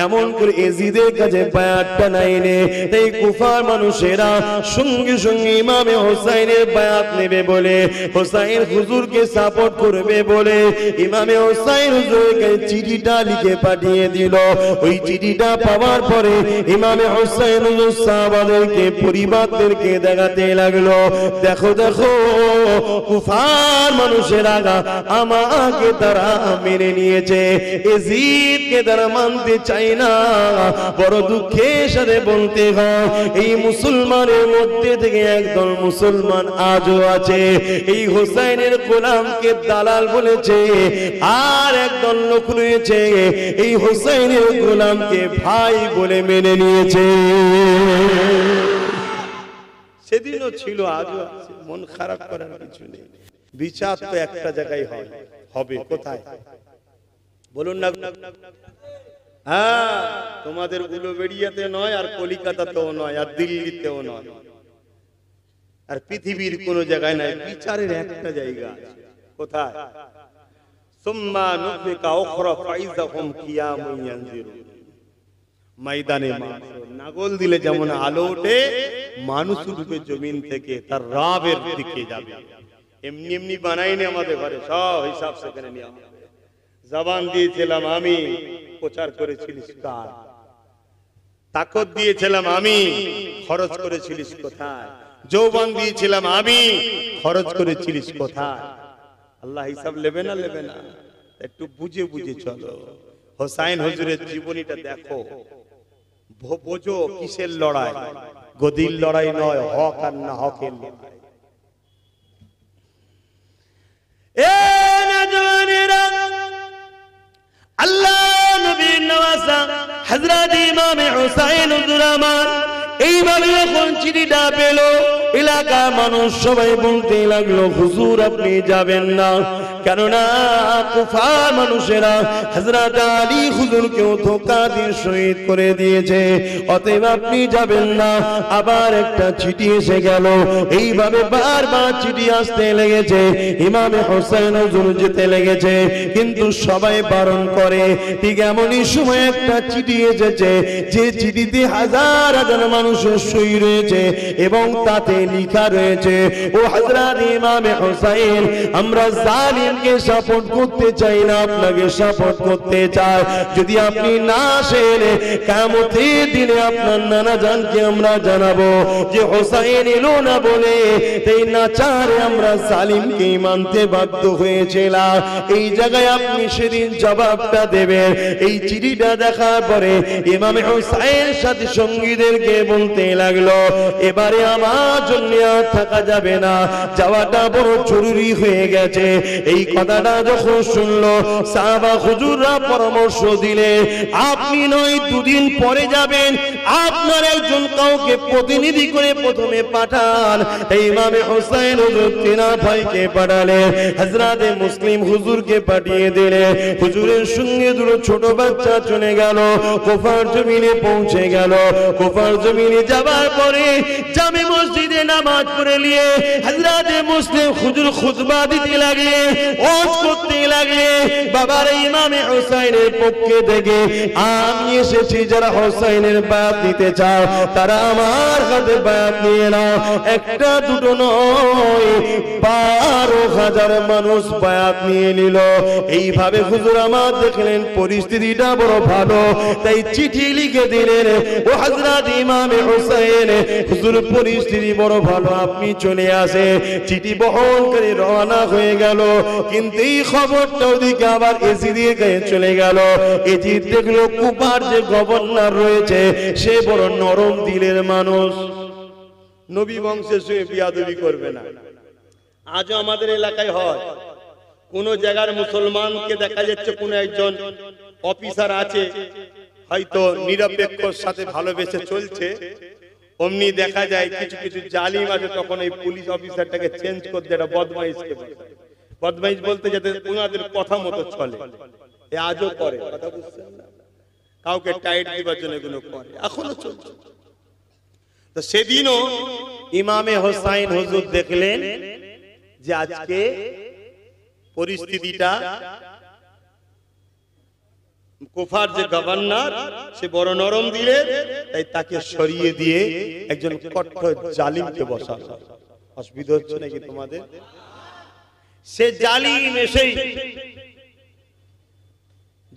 এমন করে এজিদের কাছে বায়াতটা নাইনে, এই কুফার মানুষেরা সঙ্গে সঙ্গে ইমাম হুসাইনের বায়াত নেবে বলে, হুসাইন হুজুরকে সাপোর্ট করবে বলে ইমাম হুসাইন হুজুরকে চিঠিটা লিখে পাঠিয়ে দিল। ওই চিঠিটা পাওয়ার পরে ইমাম হুসাইন হুজুর সাহাবাদেরকে পরিবারদেরকে দেখাতে লাগলো, দেখো দেখো কুফার মানুষেরা আমাকে তারা মেনে নিয়েছে, এজিদকে তারা মানতে চায় না। বড় দুঃখের সাথে বলতে হয় এই মুসলমানের মধ্যে থেকে একদল মুসলমান আজও আছে এই হুসাইনের গোলামকে দালাল বলেছে, আর একদল লোক রয়েছে এই হুসাইনের গোলামকে ভাই বলে মেনে নিয়েছে। সেদিনও ছিল, আজও আছে, মন খারাপ করার কিছু নেই। বিচার তো একটা জায়গায় হয়, হবে কোথায় বলুন না? হ্যাঁ, তোমাদের উলুবেড়িয়াতে নয়, আর কলিকাতাতেও নয়, আর দিল্লিতেও নয়, আর পৃথিবীর কোন জায়গায় নাই। বিচারের একটা জায়গা আছে, কোথায়? সুম্মা নুফিকা উখরা ফাইযাহুম কিয়ামুন ইয়ানজিরুন। ময়দানে নাগল দিলে যেমন আলো ওঠে, মানুষ উঠবে জমিন থেকে তার রবের দিকে যাবে। এমনি এমনি বানাইনি আমাদের ঘরে, সব হিসাব সেখানে নিয়ে হবে। জবান দিয়েছিলাম আমি, প্রচার করেছিলিস কার? তাকত দিয়েছিলাম আমি, খরচ করেছিলিস কোথায়? যৌবন দিয়েছিলাম আমি, খরচ করেছিলিস কোথায়? আল্লাহ হিসাব নেবে না? নেবে না? একটু বুঝে বুঝে চলো। হোসাইন হুজুরের জীবনীটা দেখো, বোঝো কিসের লড়াই, গদির লড়াই নয়, হক আর না হকের লড়াই। আল্লাহ নবীর নওয়াজা হযরত ইমাম হুসাইন হুজুর আমার এইভাবে যখন চিঠিটা পেল, এলাকার মানুষ সবাই বলতে লাগলো, হুজুর আপনি যাবেন না, কেননা কুফার মানুষেরা হযরত আলী হুজুরকেও ধোঁকা দিয়ে শহীদ করে দিয়েছে, অতএব আপনি যাবেন না। আবার একটা চিঠি এসে গেল, এইভাবে বারবার চিঠি আসতে লেগেছে, ইমাম হোসেন হুজুর যেতে লেগেছে, কিন্তু সবাই বারণ করে। ঠিক এমনই সময় একটা চিঠি এসেছে, যে চিঠিতে হাজার হাজার মানুষের সই রয়েছে এবং তাতে লেখা রয়েছে, ও হযরত ইমাম হোসেন, আমরা জালিমকে সাপোর্ট করতে চাই না, আপনাকে সাপোর্ট করতে চাই। যদি আপনি না আসেন, কিয়ামতের দিনে আপনার নানা জানকে আমরা জানাবো যে হোসেন এলো না বলে এই নাচারে আমরা জালিমকে মানতে বাধ্য হয়েছিলাম। এই জায়গায় আপনি সেদিন জবাবটা দেবেন। এই চিঠিটা দেখার পরে ইমাম হোসেন সাথে সঙ্গীদেরকে বলতে লাগলো, এবারে আমার জন্য আর থাকা যাবে না, যাওয়াটা বড় জরুরি হয়ে গেছে। এই কথাটা যখন শুনলো, সাহাবা হুজুররা পরামর্শ দিলে, আপনি নয় দুদিন পরে যাবেন, আপনার একজন কাউকে প্রতিনিধি করে প্রথমে পাঠান। ইমাম হোসেন হুজুর তিনা ভাইকে পাঠালেন, হযরত মুসলিম হুজুরকে পাঠিয়ে দিলেন। হুজুরের সঙ্গে দুটো ছোট বাচ্চা চলে গেল, কুফার জমিনে পৌঁছে গেল। কুফার জমিনে যাবার পরে জামে মসজিদে নামাজ পড়ে নিয়ে হযরত মুসলিম হুজুর খুতবা দিতে লাগলেন, ওয়াজ করতে লাগলেন, বাবার ইমাম হোসেনের পক্ষে থেকে আমি এসেছি, যারা হোসেনের বায়াত নিতে চাও তারা আমার হাতে বায়াত নিয়ে নাও। একটা দুটো নয়, 12,000 মানুষ বায়াত নিয়ে নিল। এইভাবে হুজুর আমার দেখলেন পরিস্থিতিটা বড় ভালো, তাই চিঠি লিখে দিলেন, ও হযরত ইমাম হোসেন, হুজুর পরিস্থিতি বড় ভালো, আপনি চলে আসে। চিঠি বহন করে রওনা হয়ে গেল, কিন্তু এই খবরটা ওদিকে আবার এজিদের কাছে চলে গেল। এজিদ দেখলো কুফার যে গভর্নর রয়েছে সে বড় নরম দিলের মানুষ, নবী বংশের সঙ্গে বিয়াদবি করবে না। আজও আমাদের এলাকায় হয়, কোন জায়গার মুসলমানকে দেখা যাচ্ছে কোন একজন অফিসার আছে, হয়তো নিরপেক্ষর সাথে ভালোবেসে চলছে, অমনি দেখা যায় কিছু কিছু জালিম আছে, তখন এই পুলিশ অফিসারটাকে চেঞ্জ করতে, এটা বদমাইশকে বলে। বদমাইশ বলতে যাতে ওনাদের কথা মতো চলে, এ আজও করে, কথা বুঝছেন না? কাউকে টাইট দিবার জন্য এগুলো করে, এখনো চলছে। তো সেদিনও ইমামে হোসেন হুজুর দেখলেন যে আজকে পরিস্থিতিটা, কুফার যে গভর্নর সে বড় নরম দিলে, তাই তাকে সরিয়ে দিয়ে একজন কঠোর জালিমকে বসালো। অসুবিধা হচ্ছে নাকি তোমাদের? সে জালিম এসেই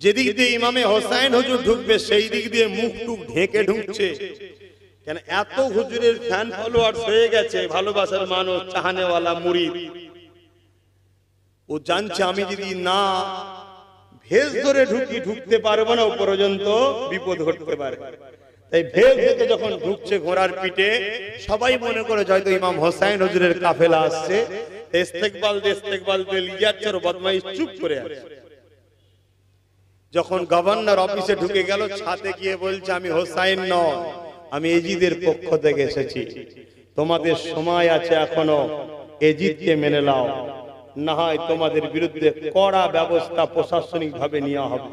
যেদিক দিয়ে ইমামে হোসেন হুজুর ঢুকবে সেই দিক দিয়ে মুখ টুক ঢেকে ঢুকছে। কেন এত হুজুরের ফ্যান ফলোয়ার্স হয়ে গেছে, ভালোবাসার মানুষ, চাহানেওয়ালা মুরিদ, ও জানছে আমি যদি না ভেজ ধরে ঢুকতে পারবো না, ও পর্যন্ত বিপদ ঘটতে পারে। তাই ভেজ থেকে যখন ঢুকছে ঘোড়ার পিঠে, সবাই মনে করে হয়তো ইমাম হোসেন হুজুরের কাফেলা আসছে, ইস্তেকবাল লিয়াচ্ছর বদমাইশ চুপ করে আছে। যখন গভর্নর অফিসে ঢুকে গেল, ছাতে গিয়ে বলছে আমি হোসেন নয়, আমি এজিদের পক্ষ থেকে এসেছি, তোমাদের সময় আছে এখনো, এজিদকে মেনে নাও, না হয় তোমাদের বিরুদ্ধে কড়া ব্যবস্থা প্রশাসনিক ভাবে নেওয়া হবে।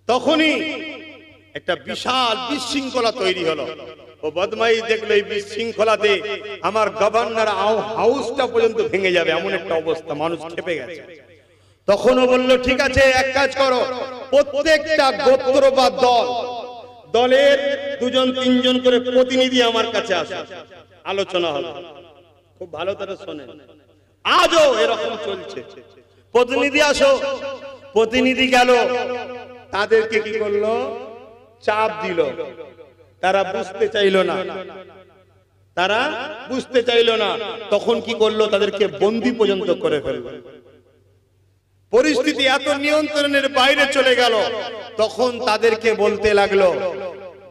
তখনই একটা বিশাল বিশৃঙ্খলা তৈরি হলো। ও বদমাইশ দেখলো এই বিশৃঙ্খলাতে আমার গভর্নর হাউসটা পর্যন্ত ভেঙে যাবে, এমন একটা অবস্থা, মানুষ খেপে গেছে। তখনও বলল ঠিক আছে, এক কাজ করো, প্রত্যেকটা গোত্র বা দলের 2-3 করে প্রতিনিধি আমার কাছে আসে, আলোচনা হবে। খুব ভালো করে শোনেন, আজও এরকম চলছে। প্রতিনিধি আসো, প্রতিনিধি গেল, তাদেরকে কি করলো? চাপ দিল। তারা বুঝতে চাইল না, তারা বুঝতে চাইল না। তখন কি করলো? তাদেরকে বন্দী পর্যন্ত করে ফেললো। পরিস্থিতি এত নিয়ন্ত্রণের বাইরে চলে গেল। তখন তাদেরকে বলতে লাগলো,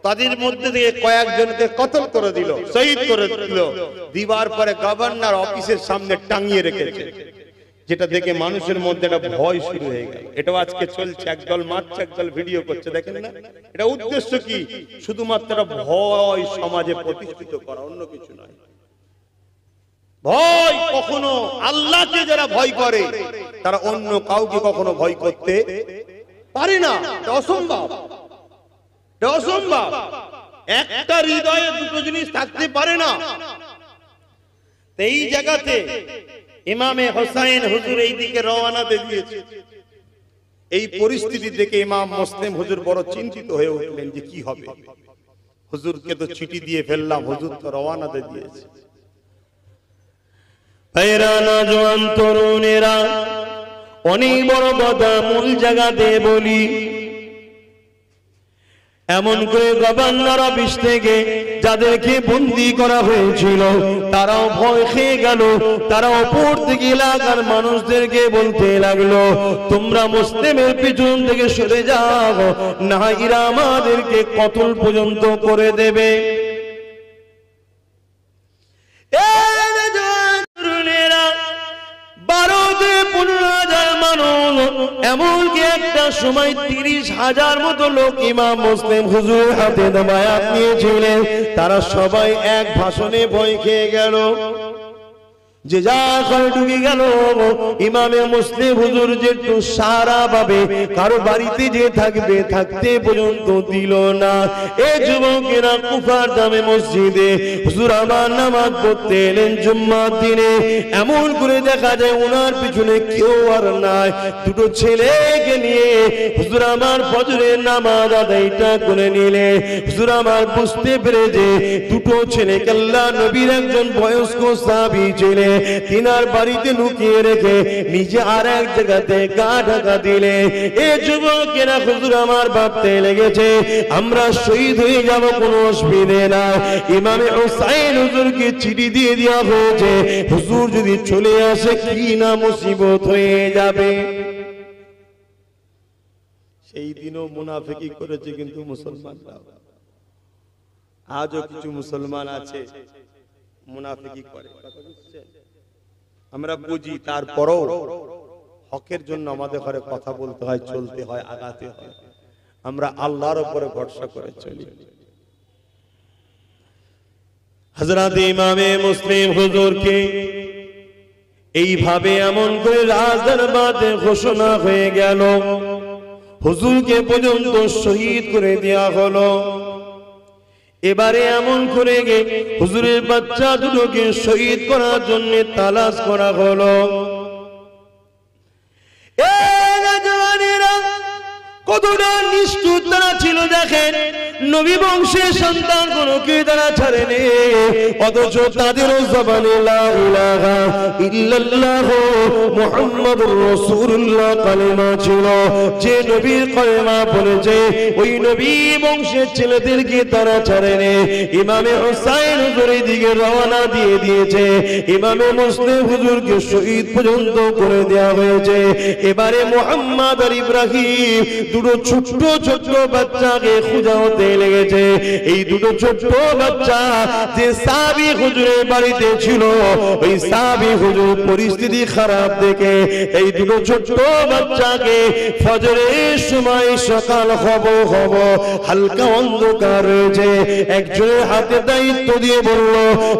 তাদের মধ্যে থেকে কয়েকজনকে কতল করে দিল, শহীদ করে দিল। দিবার পরে গভর্নর অফিসের সামনে টাঙিয়ে রেখেছে, যেটা দেখে মানুষের মধ্যে একটা ভয় শুরু হয়ে গেল। এটাও আজকে চলছে, একদল মারছে, একদল ভিডিও করছে, দেখেন না? এটা উদ্দেশ্য কি? শুধুমাত্র ভয় সমাজে প্রতিষ্ঠিত করা, অন্য কিছু নয়। ভয় কখনো, আল্লাহকে যারা ভয় করে তারা অন্য কাউকে কখনো ভয় করতে পারে না। অসম্ভব, অসম্ভব। একটা হৃদয়ে দুটো জিনিস থাকতে পারে না। এই জায়গাতে ইমামে হোসাইন হুজুর এই দিকে রওনা দিয়েছে। এই পরিস্থিতি দেখে ইমাম মুসলিম হুজুর বড় চিন্তিত হয়ে উঠলেন যে কি হবে। হুজুরকে তো চিঠি দিয়ে ফেললাম, হুজুর তো রওনা দিয়েছে। ভাইরা জওয়ান তরুণেরা, অনেক বড় কথা মূল জায়গাতে বলি। এমন করে গভর্নর অফিস থেকে যাদেরকে বন্দী করা হয়েছিল তারাও ভয় খেয়ে গেল। তারা অপর থেকে এলাকার মানুষদেরকে বলতে লাগলো, তোমরা মুসলিমের পিছন থেকে সরে যাও, না এরা আমাদেরকে কতল পর্যন্ত করে দেবে। এমনকি একটা সময় 30,000 মতো লোক ইমাম মুসলিম হুজুর হাতে বায়াত নিয়েছিলেন। তারা সবাই এক ভাষণে ভয় খেয়ে গেল, যে যা করে ঢুকে গেল। ইমামে মুসলিম হুজুর যে একটু সারা পাবে, কারো বাড়িতে যে থাকবে, থাকতে পর্যন্ত দিল না। এই যুবকেরা কুফার জামে মসজিদে হুজুর আমার নামাজ পড়তে এলেন জুম্মার দিনে। এমন করে দেখা যায় ওনার পিছনে কেউ আর নাই। দুটো ছেলেকে নিয়ে হুজুর আমার ফজরের নামাজ আদায়টা করে নিলে। হুজুর আমার বুঝতে পেরে যে দুটো ছেলেকে আল্লাহ নবীর একজন বয়স্ক সাহাবী ছিলেন, তিনার বাড়িতে লুকিয়ে রেখে নিজে আর এক জায়গাতে গা ঢাকা দিলে। এ যুবকেরা হুজুর আমার ভাবতে লেগেছে আমরা শহীদ হয়ে যাব, কোনো অসুবিধে না। ইমামে হোসাইন হুজুরকে চিঠি দিয়ে দেওয়া হয়েছে, হুজুর যদি চলে আসে কি না মুসিবত হয়ে যাবে। সেই দিনও মুনাফিকি করেছে কিন্তু মুসলমানরা। আজও কিছু মুসলমান আছে মুনাফিকি করে, আমরা বুঝি। তারপরও হকের জন্য আমাদের ঘরে কথা বলতে হয়, চলতে হয়, আগাতে হয়। আমরা আল্লাহর উপরে ভরসা করে চলি। হযরত ইমামে মুসলিম হুজুরকে এইভাবে এমন করে রাজদরবারে ঘোষণা হয়ে গেল, হুজুরকে পর্যন্ত শহীদ করে দেওয়া হলো। এবারে এমন করে হুজুরের বাচ্চা দুটোকে শহীদ করার জন্য তালাশ করা হলো। কতটা নিষ্ঠুর তারা ছিল দেখেন। নবী বংশের সন্তান কোনকে তারা ছাড়েনি, অথচ তাদেরও জবানে লা ইলাহা ইল্লাল্লাহ মুহাম্মাদুর রাসূলুল্লাহ কালেমা ছিল। যে নবীর কালেমা বলেছে ওই নবী বংশের ছেলেদেরকে তারা ছাড়েনি। ইমামে হোসাইন হুজুরের দিকে রওনা দিয়ে দিয়েছে, ইমামে মুসলিম হুজুরকে শহীদ পর্যন্ত করে দেওয়া হয়েছে। এবারে মুহাম্মদ আর ইব্রাহিম দুটো ছোট্ট ছোট্ট বাচ্চাকে খোঁজা হতে লেগেছে। এই দুটো ছোট্ট বাচ্চা যে সাহাবী হুজুরের বাড়িতে ছিল, ওই সাহাবী হুজুর পরিস্থিতি খারাপ দেখে এই দুটো ছোট্ট বাচ্চাকে ফজরের সময় সকাল হব হালকা অন্ধকার রয়েছে, একজনের হাতে দায়িত্ব দিয়ে বলল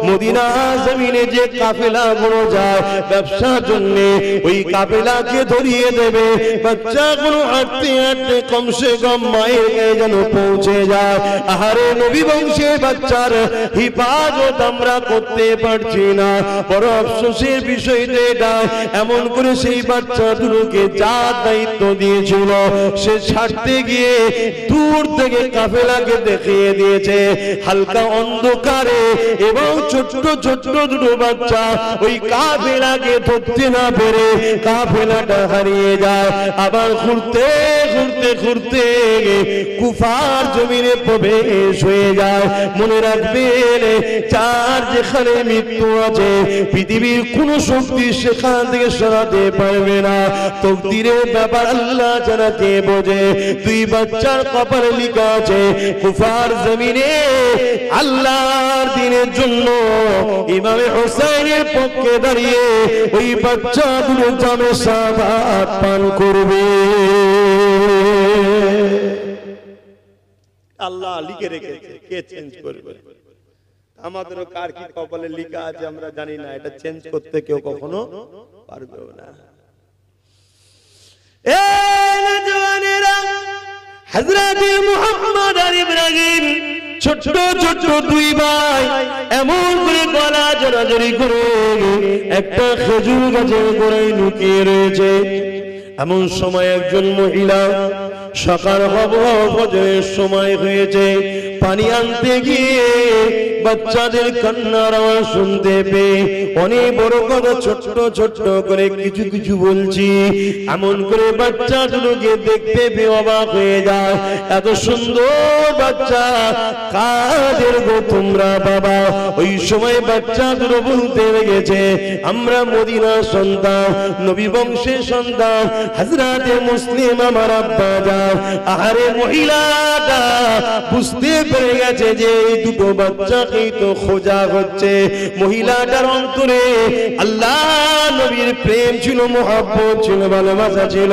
মদিনা জমিনে যে কাফেলা গুলো যায় ব্যবসার জন্য, ওই কাফেলাকে ধরিয়ে দেবে। বাচ্চাগুলো হাঁটতে হাঁটতে লাগবে কমসে কম মায়ের গায়ে যেন পৌঁছে যায়। আহারে নবী বংশের বাচ্চার হিফাজত আমরা করতে পারছি না, বড় আফসোসের বিষয় এটা। এমন করে সেই বাচ্চা দুটোকে যা দায়িত্ব দিয়েছিল সে ছাড়তে গিয়ে দূর থেকে কাফেলাকে দেখিয়ে দিয়েছে হালকা অন্ধকারে, এবং ছোট্ট ছোট্ট দুটো বাচ্চা ওই কাফেলাকে ধরতে না পেরে কাফেলাটা হারিয়ে যায়। আবার ঘুরতে ঘুরতে ঘুরতে কুফার জমিনে প্রবেশ হয়ে যায়। মনে রাখবেন, যার যেখানে মৃত্যু আছে পৃথিবীর কোন শক্তি সেখান থেকে সরাতে পারবে না। তকদিরের ব্যাপার আল্লাহ ছাড়া কে বোঝে। দুই বাচ্চার কপালে লেখা আছে কুফার জমিনে আল্লাহর দ্বীনের জন্য ইমামে হোসেনের পক্ষে দাঁড়িয়ে ওই বাচ্চাগুলো জামে শাহাদাত পান করবে। আল্লাহ লিখে রেখেছে, কে চেঞ্জ করবে? আমাদেরও কার কি কপালে লেখা আছে আমরা জানি না, এটা চেঞ্জ করতে কেউ কখনো পারবে না। হযরত মুহাম্মদ আর ইব্রাহিম ছোট ছোট দুই ভাই এমন করে গলা জড়াজড়ি করে একটা খেজুর গাছের গোড়ায় লুকিয়ে রয়েছে। এমন সময় একজন মহিলা, সকাল ফজরের সময় হয়েছে, পানি আনতে গিয়ে বাচ্চাদের কান্নার আওয়াজ শুনতে পেয়ে অনেক বড় কথা ছোট্ট ছোট্ট করে কিছু কিছু বলছি। এমন করে বাচ্চাগুলোকে দেখতে পেয়ে অবাক হয়ে যায়। এত সুন্দর বাচ্চা কাদের গো তোমরা বাবা? ওই সময় বাচ্চাগুলো বলতে লেগেছে, আমরা মদিনার সন্তান, নবী বংশের সন্তান, হযরতে মুসলিম আমার আব্বা যান। আহারে মহিলাটা বুঝতে পেরে গেছে যে এই দুটো বাচ্চাকেই তো খোঁজা হচ্ছে। মহিলাটার অন্তরে আল্লাহ নবীর প্রেম ছিল, মহব্বত ছিল, ভালোবাসা ছিল।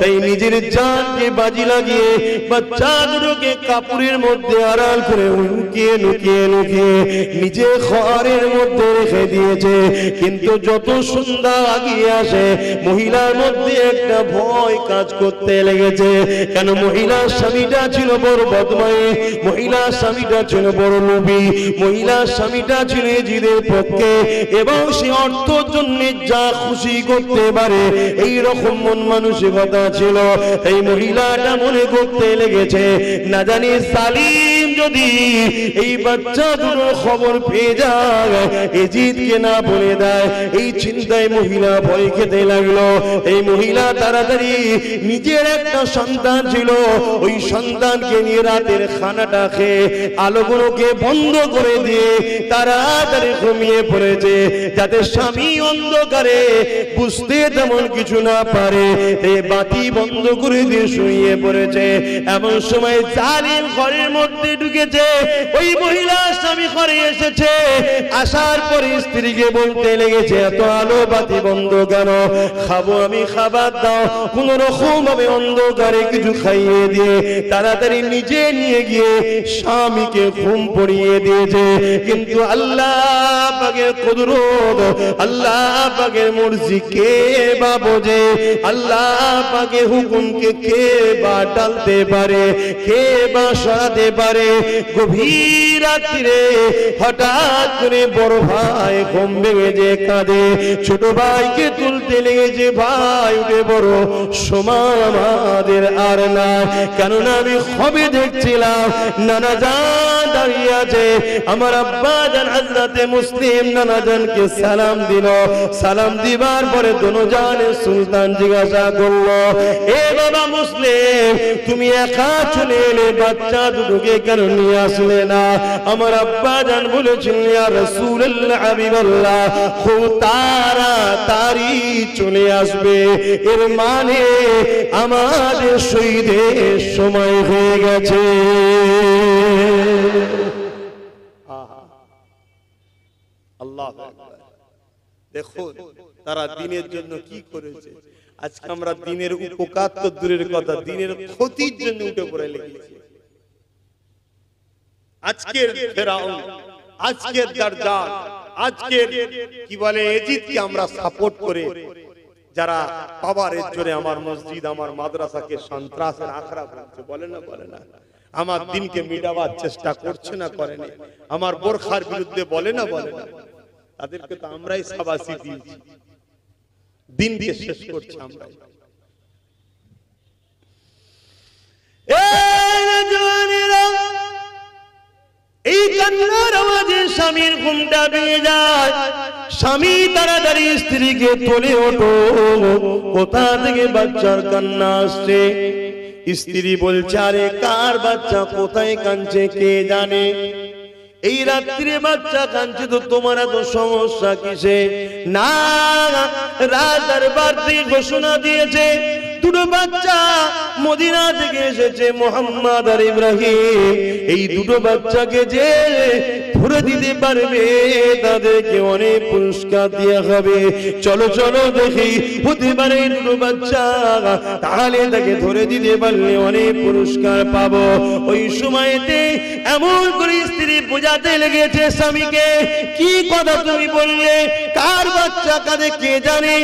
তাই নিজের জানকে বাজি লাগিয়ে বাচ্চা দুটোকে কাপড়ের মধ্যে আড়াল করে লুকিয়ে লুকিয়ে লুকিয়ে নিজে ঘরের মধ্যে রেখে দিয়েছে। কিন্তু যত সন্ধ্যা আগিয়ে আসে মহিলার মধ্যে একটা ভয় কাজ করতে লেগেছে। কেন? মহিলার স্বামীটা ছিল বড় বদমাই, মহিলার স্বামীটা ছিল বড় লোভী, মহিলার স্বামীটা ছিল জিদের পক্ষে, এবং সে অর্থের জন্য যা খুশি করতে পারে এই রকম মন মানসিকতা ছিল। এই মহিলাটা মনে করতে লেগেছে, না জানি সালিম যদি এই বাচ্চা দুটোর খবর পেয়ে যায়, এজিদকে না বলে দেয়, এই চিন্তায় মহিলা ভয় খেতে লাগলো। এই মহিলা তাড়াতাড়ি নিজের একটা সন্তান ছিল, ওই সন্তানকে নিয়ে রাতের খানাটা খেয়ে আলোগুলোকে বন্ধ করে দিয়ে তাড়াতাড়ি ঘুমিয়ে পড়েছে, যাতে স্বামী অন্ধকারে বুঝতে তেমন কিছু না পারে। এই বাতি বন্ধ করে দিয়ে শুয়ে পড়েছে। এমন সময় জালিম ঘরের মধ্যে ঢুকেছে। ওই মহিলা স্বামী ঘরে এসেছে, আসার পরে স্ত্রীকে বলতে লেগেছে, এত আলো বাতি বন্ধ কেন? খাবো আমি, খাবার দাও। কোন রকম ভাবে অন্ধকারে কিছু খাইয়ে দিয়ে তাড়াতাড়ি নিজে নিয়ে গিয়ে স্বামীকে ঘুম পড়িয়ে দিয়েছে। কিন্তু আল্লাহ পাকের কুদরত, আল্লাহ পাকের মর্জি কে বা বোঝে? আল্লাহ পাকের হুকুমকে কে বা টালতে পারে, কে বা সরাতে পারে? গভীর রাত্রিরে হঠাৎ করে বড় ভাই ঘুম ভেঙে যে কাঁদে, ছোট ভাইকে তুলতে লেগেছে, ভাই উঠে বড় সময় আমাদের আর না। কেননা আমি খবে দেখছিলাম নানা জান দাঁড়িয়ে আছে, আমার আব্বা জান হযরতে মুসলিম নানা জানকে সালাম দিল। সালাম দিবার পরে দোনো জানের সুলতান জিজ্ঞাসা করলো, এ বাবা মুসলিম, তুমি একা চলে এলে, বাচ্চা দুটোকে কেন নিয়ে আসলে না? আমার আব্বা জান বলেছিলেন, ইয়া রাসূলুল্লাহ, হাবিবাল্লাহ, খুব তাড়াতাড়ি চলে আসবে, এর মানে আমাদের শহীদের সময় হয়ে গেছে। আল্লাহু আকবার। দেখুন তারা দ্বীনের জন্য কি করেছে। আজকে আমরা দ্বীনের উপকার তো দূরের কথা, দ্বীনের ক্ষতির জন্য উঠে পড়ে লেগেছি। আজকের ফেরাউন, আজকের দাজ্জাল, আজকের কি বলে এজিদকে আমরা সাপোর্ট করে যারা পাওয়ারের জোরে আমার মসজিদ আমার মাদ্রাসাকে সন্ত্রাসের আখড়া বলছে, বলে না আমার দিনকে মিটাবার চেষ্টা করছে না করেনি, আমার বোরখার বিরুদ্ধে বলে না তাদেরকে তো আমরাই শাবাশি দিয়েছি, দিনকে শেষ করছি আমরা। এই কান্নার আওয়াজে স্বামীর ঘুমটা ভেঙে যায়। স্বামী তাড়াতাড়ি স্ত্রীকে তোলে, ওঠো, কোথা থেকে বাচ্চার কান্না আসছে? স্ত্রী বলছে, আরে কার বাচ্চা, কোথায় কাঁদছে কে জানে? এই রাত্রে বাচ্চা কাঁদছে তো তোমার এত সমস্যা কিসে? না, রাজ দরবার থেকে ঘোষণা দিয়েছে দুটো বাচ্চা মদিনা থেকে এসেছে, মুহাম্মদ আর ইব্রাহিম। এই দুটো বাচ্চাকে যে ধরে দিতে পারবে তাদেরকে অনেক পুরস্কার দেওয়া হবে। চলো চলো দেখি, হতে পারে এই দুটো বাচ্চা, তাহলে তাকে ধরে দিতে পারলে অনেক পুরস্কার পাবো। ওই সময়তে এমন করে স্ত্রী বোঝাতে লেগেছে স্বামীকে, কি কথা তুমি বললে, কার বাচ্চা কাঁদে কে জানে?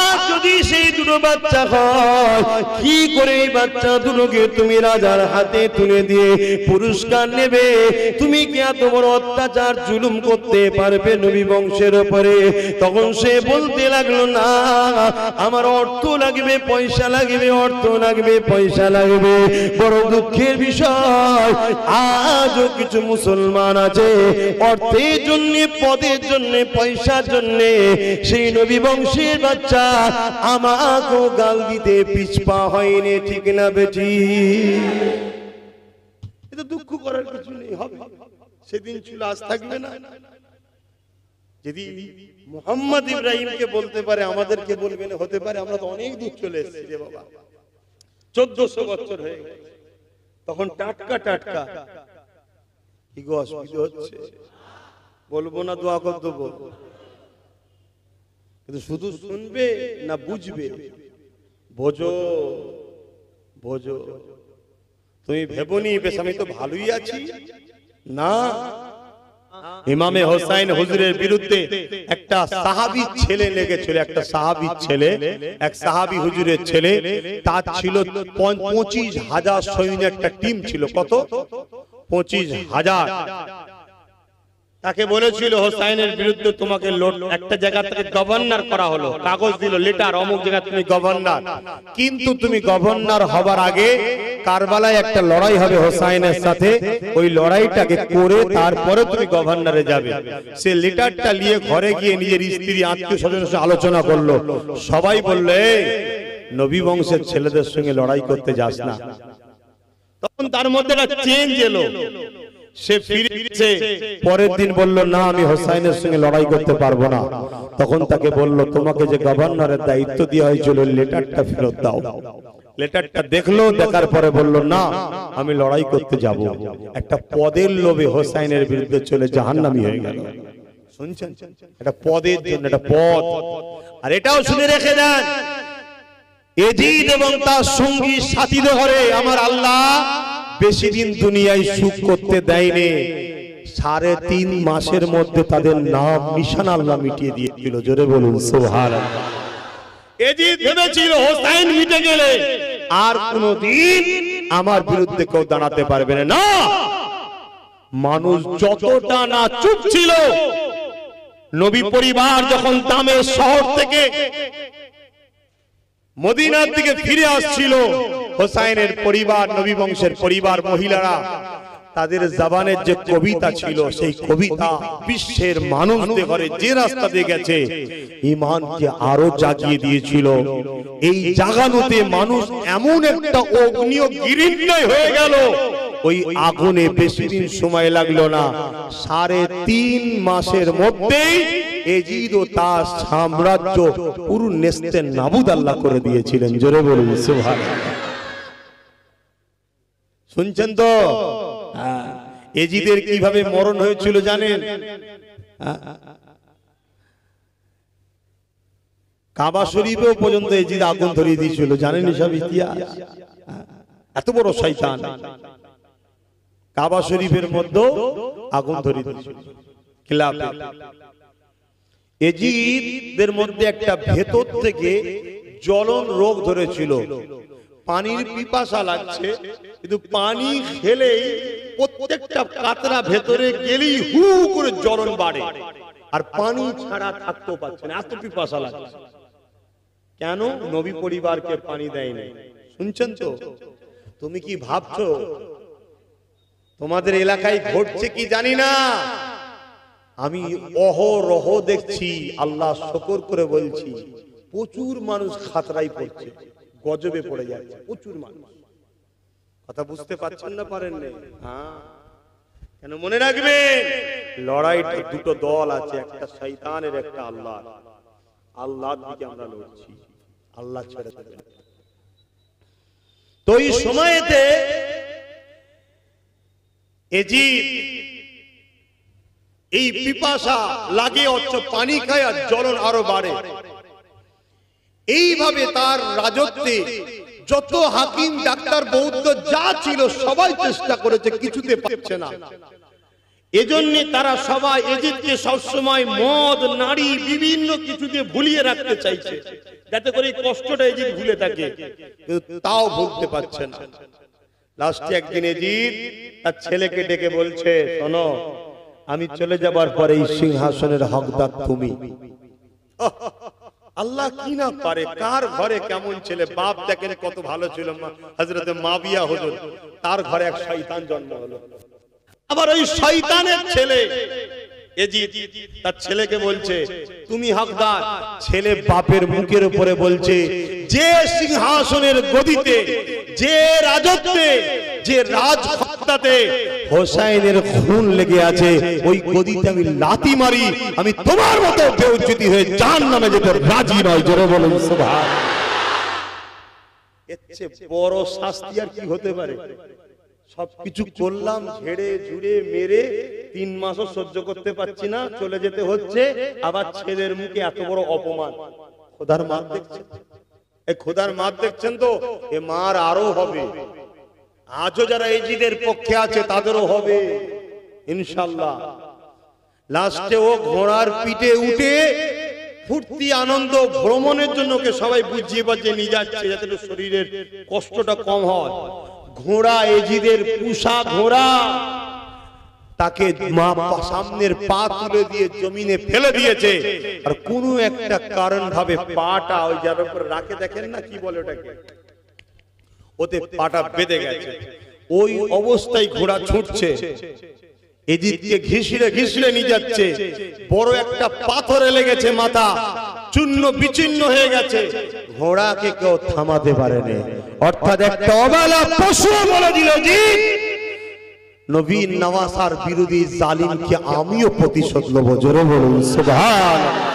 আর যদি সেই দুটো বাচ্চা হয়, কি করে এই বাচ্চা দুটোকে তুমি রাজার হাতে তুলে দিয়ে পুরস্কার নেবে? তুমি কি এত বড় অত্যাচার জুলুম করতে পারবে নবী বংশের উপরে? তখন সে বলতে লাগলো, না, আমার অর্থ লাগবে, পয়সা লাগবে, অর্থ লাগবে, পয়সা লাগবে। বড় দুঃখের বিষয়, আজও কিছু মুসলমান আছে অর্থের জন্য, পদের জন্য, পয়সার জন্য সেই নবী বংশের বাচ্চা আমাকেও গাল দিতে পিছপা হয়নি, ঠিক না বেটি? এটা দুঃখ করার কিছু নেই, হবে, সেদিন ছিল, আজ থাকবে না। যদি মুহাম্মদ ইব্রাহিমকে বলতে পারে, আমাদেরকে বলবে না? হতে পারে। আমরা তো অনেক দূর চলে এসেছি রে বাবা, 1400 বছর হয়ে গেছে, তখন টাটকা কি গো অসুবিধা হচ্ছে? বলবো না, দোয়া করে দেবো, কিন্তু শুধু শুনবে না বুঝবে? বোঝো, তুমি ভেবনি বেশ আমি তো ভালোই আছি। না, ইমামে হোসাইন হুজুরের বিরুদ্ধে একটা সাহাবী ছেলে লেগেছিল, একটা সাহাবী ছেলে, এক সাহাবী হুজুরের ছেলে, তার ছিল 25,000 সৈন্য, একটা টিম ছিল। কত? 25,000। তাকে বলেছিল হোসাইনের বিরুদ্ধে তোমাকে একটা জায়গা থেকে গভর্নর করা হলো, কাগজ দিল, লেটার, অমুক জায়গা তুমি গভর্নর, কিন্তু তুমি গভর্নর হবার আগে কারবালায় একটা লড়াই হবে হোসাইনের সাথে, ওই লড়াইটাকে করে তারপরে তুমি গভর্নরে যাবে। সে লেটারটা নিয়ে ঘরে গিয়ে নিজের স্ত্রী, আত্মীয় স্বজনের সাথে আলোচনা করলো। সবাই বললে, নবী বংশের ছেলেদের সঙ্গে লড়াই করতে যাস না। তখন তার মধ্যে একটা চেঞ্জ এলো, সে ফিরেছে, পরের দিন বলল, না, আমি হোসাইনের সঙ্গে লড়াই করতে পারবো না। তখন তাকে বলল, তোমাকে যে গভর্নরের দায়িত্ব দেওয়া হয়েছিল, লেটারটা ফেরত দাও। লেটারটা দেখলো, দেখার পরে বলল, না, আমি লড়াই করতে যাব। একটা পদের লোভে হোসাইনের বিরুদ্ধে চলে জাহান্নামী হয়ে গেল। শুনছেন? এটা পদের জন্য, এটা পদ। আর এটাও শুনে রেখে দেন, এজিদ এবং তার সঙ্গী সাথীদের ঘরে আমার আল্লাহ বেশি দিন দুনিয়ায় সুখ করতে দেয়নি। 3.5 মাসের মধ্যে তাদের নাম নিশানা আল্লাহ মিটিয়ে দিয়েছিল। জোরে বলুন সুবহানাল্লাহ। এজিদ ভেবেছিল হোসাইন মিটে গেলে আর কোনদিন আমার বিরুদ্ধে কেউ দাঁড়াতে পারবে না। মানুষ যতটা না চুপ ছিল, নবী পরিবার যখন দামের শহর থেকে মদিনার দিকে ফিরে আসছিল, হোসাইনের পরিবার, নবী বংশের পরিবার, মহিলারা, তাদের জবানের যে কবিতা ছিল, সেই কবিতা বিশ্বের মানুষদের ঘরে যে রাস্তা দিয়ে গেছে ঈমানকে আরো জাগিয়ে দিয়েছিল। এই জাগানোতে মানুষ এমন একটা অগ্নিও গিরিন্নয় হয়ে গেল, ওই আগুনে বেশি দিন সময় লাগলো না। 3.5 মাসের মধ্যেই এজিদ ও তার সাম্রাজ্য পুরো নেস্তে নাবুদ আল্লাহ করে দিয়েছিলেন। জোরে বলুন সুবহানাল্লাহ। শুনছেন তো? এজিদের কিভাবে মরণ হয়েছিল জানেন? কাবা শরীফেও পর্যন্ত এজিদ আগুন ধরিয়ে দিয়েছিল, জানেন এসব ইতিহাস? এত বড় শয়তান, কাবা শরীফের মধ্যে আগুন ধরিয়ে দিয়েছিল। এজিদদের মধ্যে একটা ভেতর থেকে জ্বলন রোগ ধরেছিল, পানির পিপাসা লাগছে, কিন্তু পানি খেলেই প্রত্যেকটা কাতরা ভেতরে গেলেই হু করে জ্বলন বাড়ে, আর পানি ছাড়া থাকতেও পারছে না, এত পিপাসা লাগছে। কেন? নবী পরিবারকে পানি দেয়নি। শুনছেন তো? তুমি কি ভাবছো তোমাদের এলাকায় ঘটছে কি জানি না, আমি অহরহ দেখছি, আল্লাহ শুকর করে বলছি, প্রচুর মানুষ খাতরাই পড়ছে, গজবে পড়ে যাচ্ছে প্রচুর মানুষ। কথা বুঝতে পারছেন না? পারেন না? হ্যাঁ, কেন? মনে রাখবেন, লড়াইটা দুটো দল আছে, একটা শয়তানের, একটা আল্লাহ। আল্লাহর দিকে আমরা লড়ছি, আল্লাহ ছেড়ে দেবেন। তো এই সময়েতে এই পিপাসা লাগে, অথচ পানি খায় আর জ্বলন আরো বাড়ে। এইভাবে তার রাজত্বে যত হাকিম, ডাক্তার, বৌদ্ধ যা ছিল সবাই চেষ্টা করেছে, কিছুতে পারছে না। এজন্য তারা সবাই এজিদকে সবসময় মদ, নারী, বিভিন্ন কিছু দিয়ে ভুলিয়ে রাখতে চাইছে, যাতে করে এই কষ্টটা এজিদ ভুলে থাকে, কিন্তু তাও ভুলতে পারছে না। লাস্টে একদিন এজিদ তার ছেলেকে ডেকে বলছে, শোনো, আমি চলে যাবার পরে এই সিংহাসনের হকদার তুমি। আল্লাহ কি না পারে, কার ঘরে কেমন ছেলে। বাপ দেখেন কত ভালো ছিল, হযরত মাবিয়া হুজুর, তার ঘরে এক শয়তান জন্ম হলো। আবার ওই শয়তানের ছেলে এজিদ তার ছেলেকে বলছে তুমি হকদার। ছেলে বাপের মুখের উপরে বলছে, যে সিংহাসনের গদিতে, যে রাজত্বে, যে রাজক্ষমতাতে হোসাইনের খুন লেগে আছে, ওই গদিতে আমি লাথি মারি, আমি তোমার মতো বেউজ্জতি হয়ে জাহান্নামে যেতে রাজি নয়। জোরে বলুন সুবহানাল্লাহ। এর চেয়ে বড় শাস্তি আর কি হতে পারে? সবকিছু করলাম, ঝেড়ে ঝুড়ে মেরে 3 মাসও সহ্য করতে পারছি না, চলে যেতে হচ্ছে, আবার ছেলের মুখে এত বড় অপমান। খোদার মার দেখছেন, এই খোদার মার দেখছেন তো, এ মার আরো হবে। আজও যারা এজিদের পক্ষে আছে তাদেরও হবে ইনশাআল্লাহ। লাস্টে ও ঘোড়ার পিঠে উঠে ফুর্তি, আনন্দ, ভ্রমণের জন্য ওকে সবাই বুঝিয়ে বাজিয়ে নিয়ে যাচ্ছে, যাতে শরীরের কষ্টটা কম হয়। ঘোড়া, এজিদের পুষা ঘোড়া, তাকে মা সামনের পা তুলে দিয়ে জমিনে ফেলে দিয়েছে, আর কোন একটা কারণ ভাবে পাটা ওই যার উপর রাখে, দেখেন না কি বলে ওটাকে, ওতে পাটা বেঁধে গেছে। ওই অবস্থায় ঘোড়া ছুটছে, এজিদকে ঘিসড়ে ঘিসড়ে নিয়ে যাচ্ছে। বড় একটা পাথরে লেগেছে, মাথা চূর্ণ বিচূর্ণ হয়ে গেছে। ঘোড়াকে কেউ থামাতে পারেনি, অর্থাৎ একটা অবলা পশু বলে দিল, জি নবীন নওয়াসার বিরোধী জালিমকে আমিও প্রতিশোধ নেব। জোরে বলুন সুবহানাল্লাহ।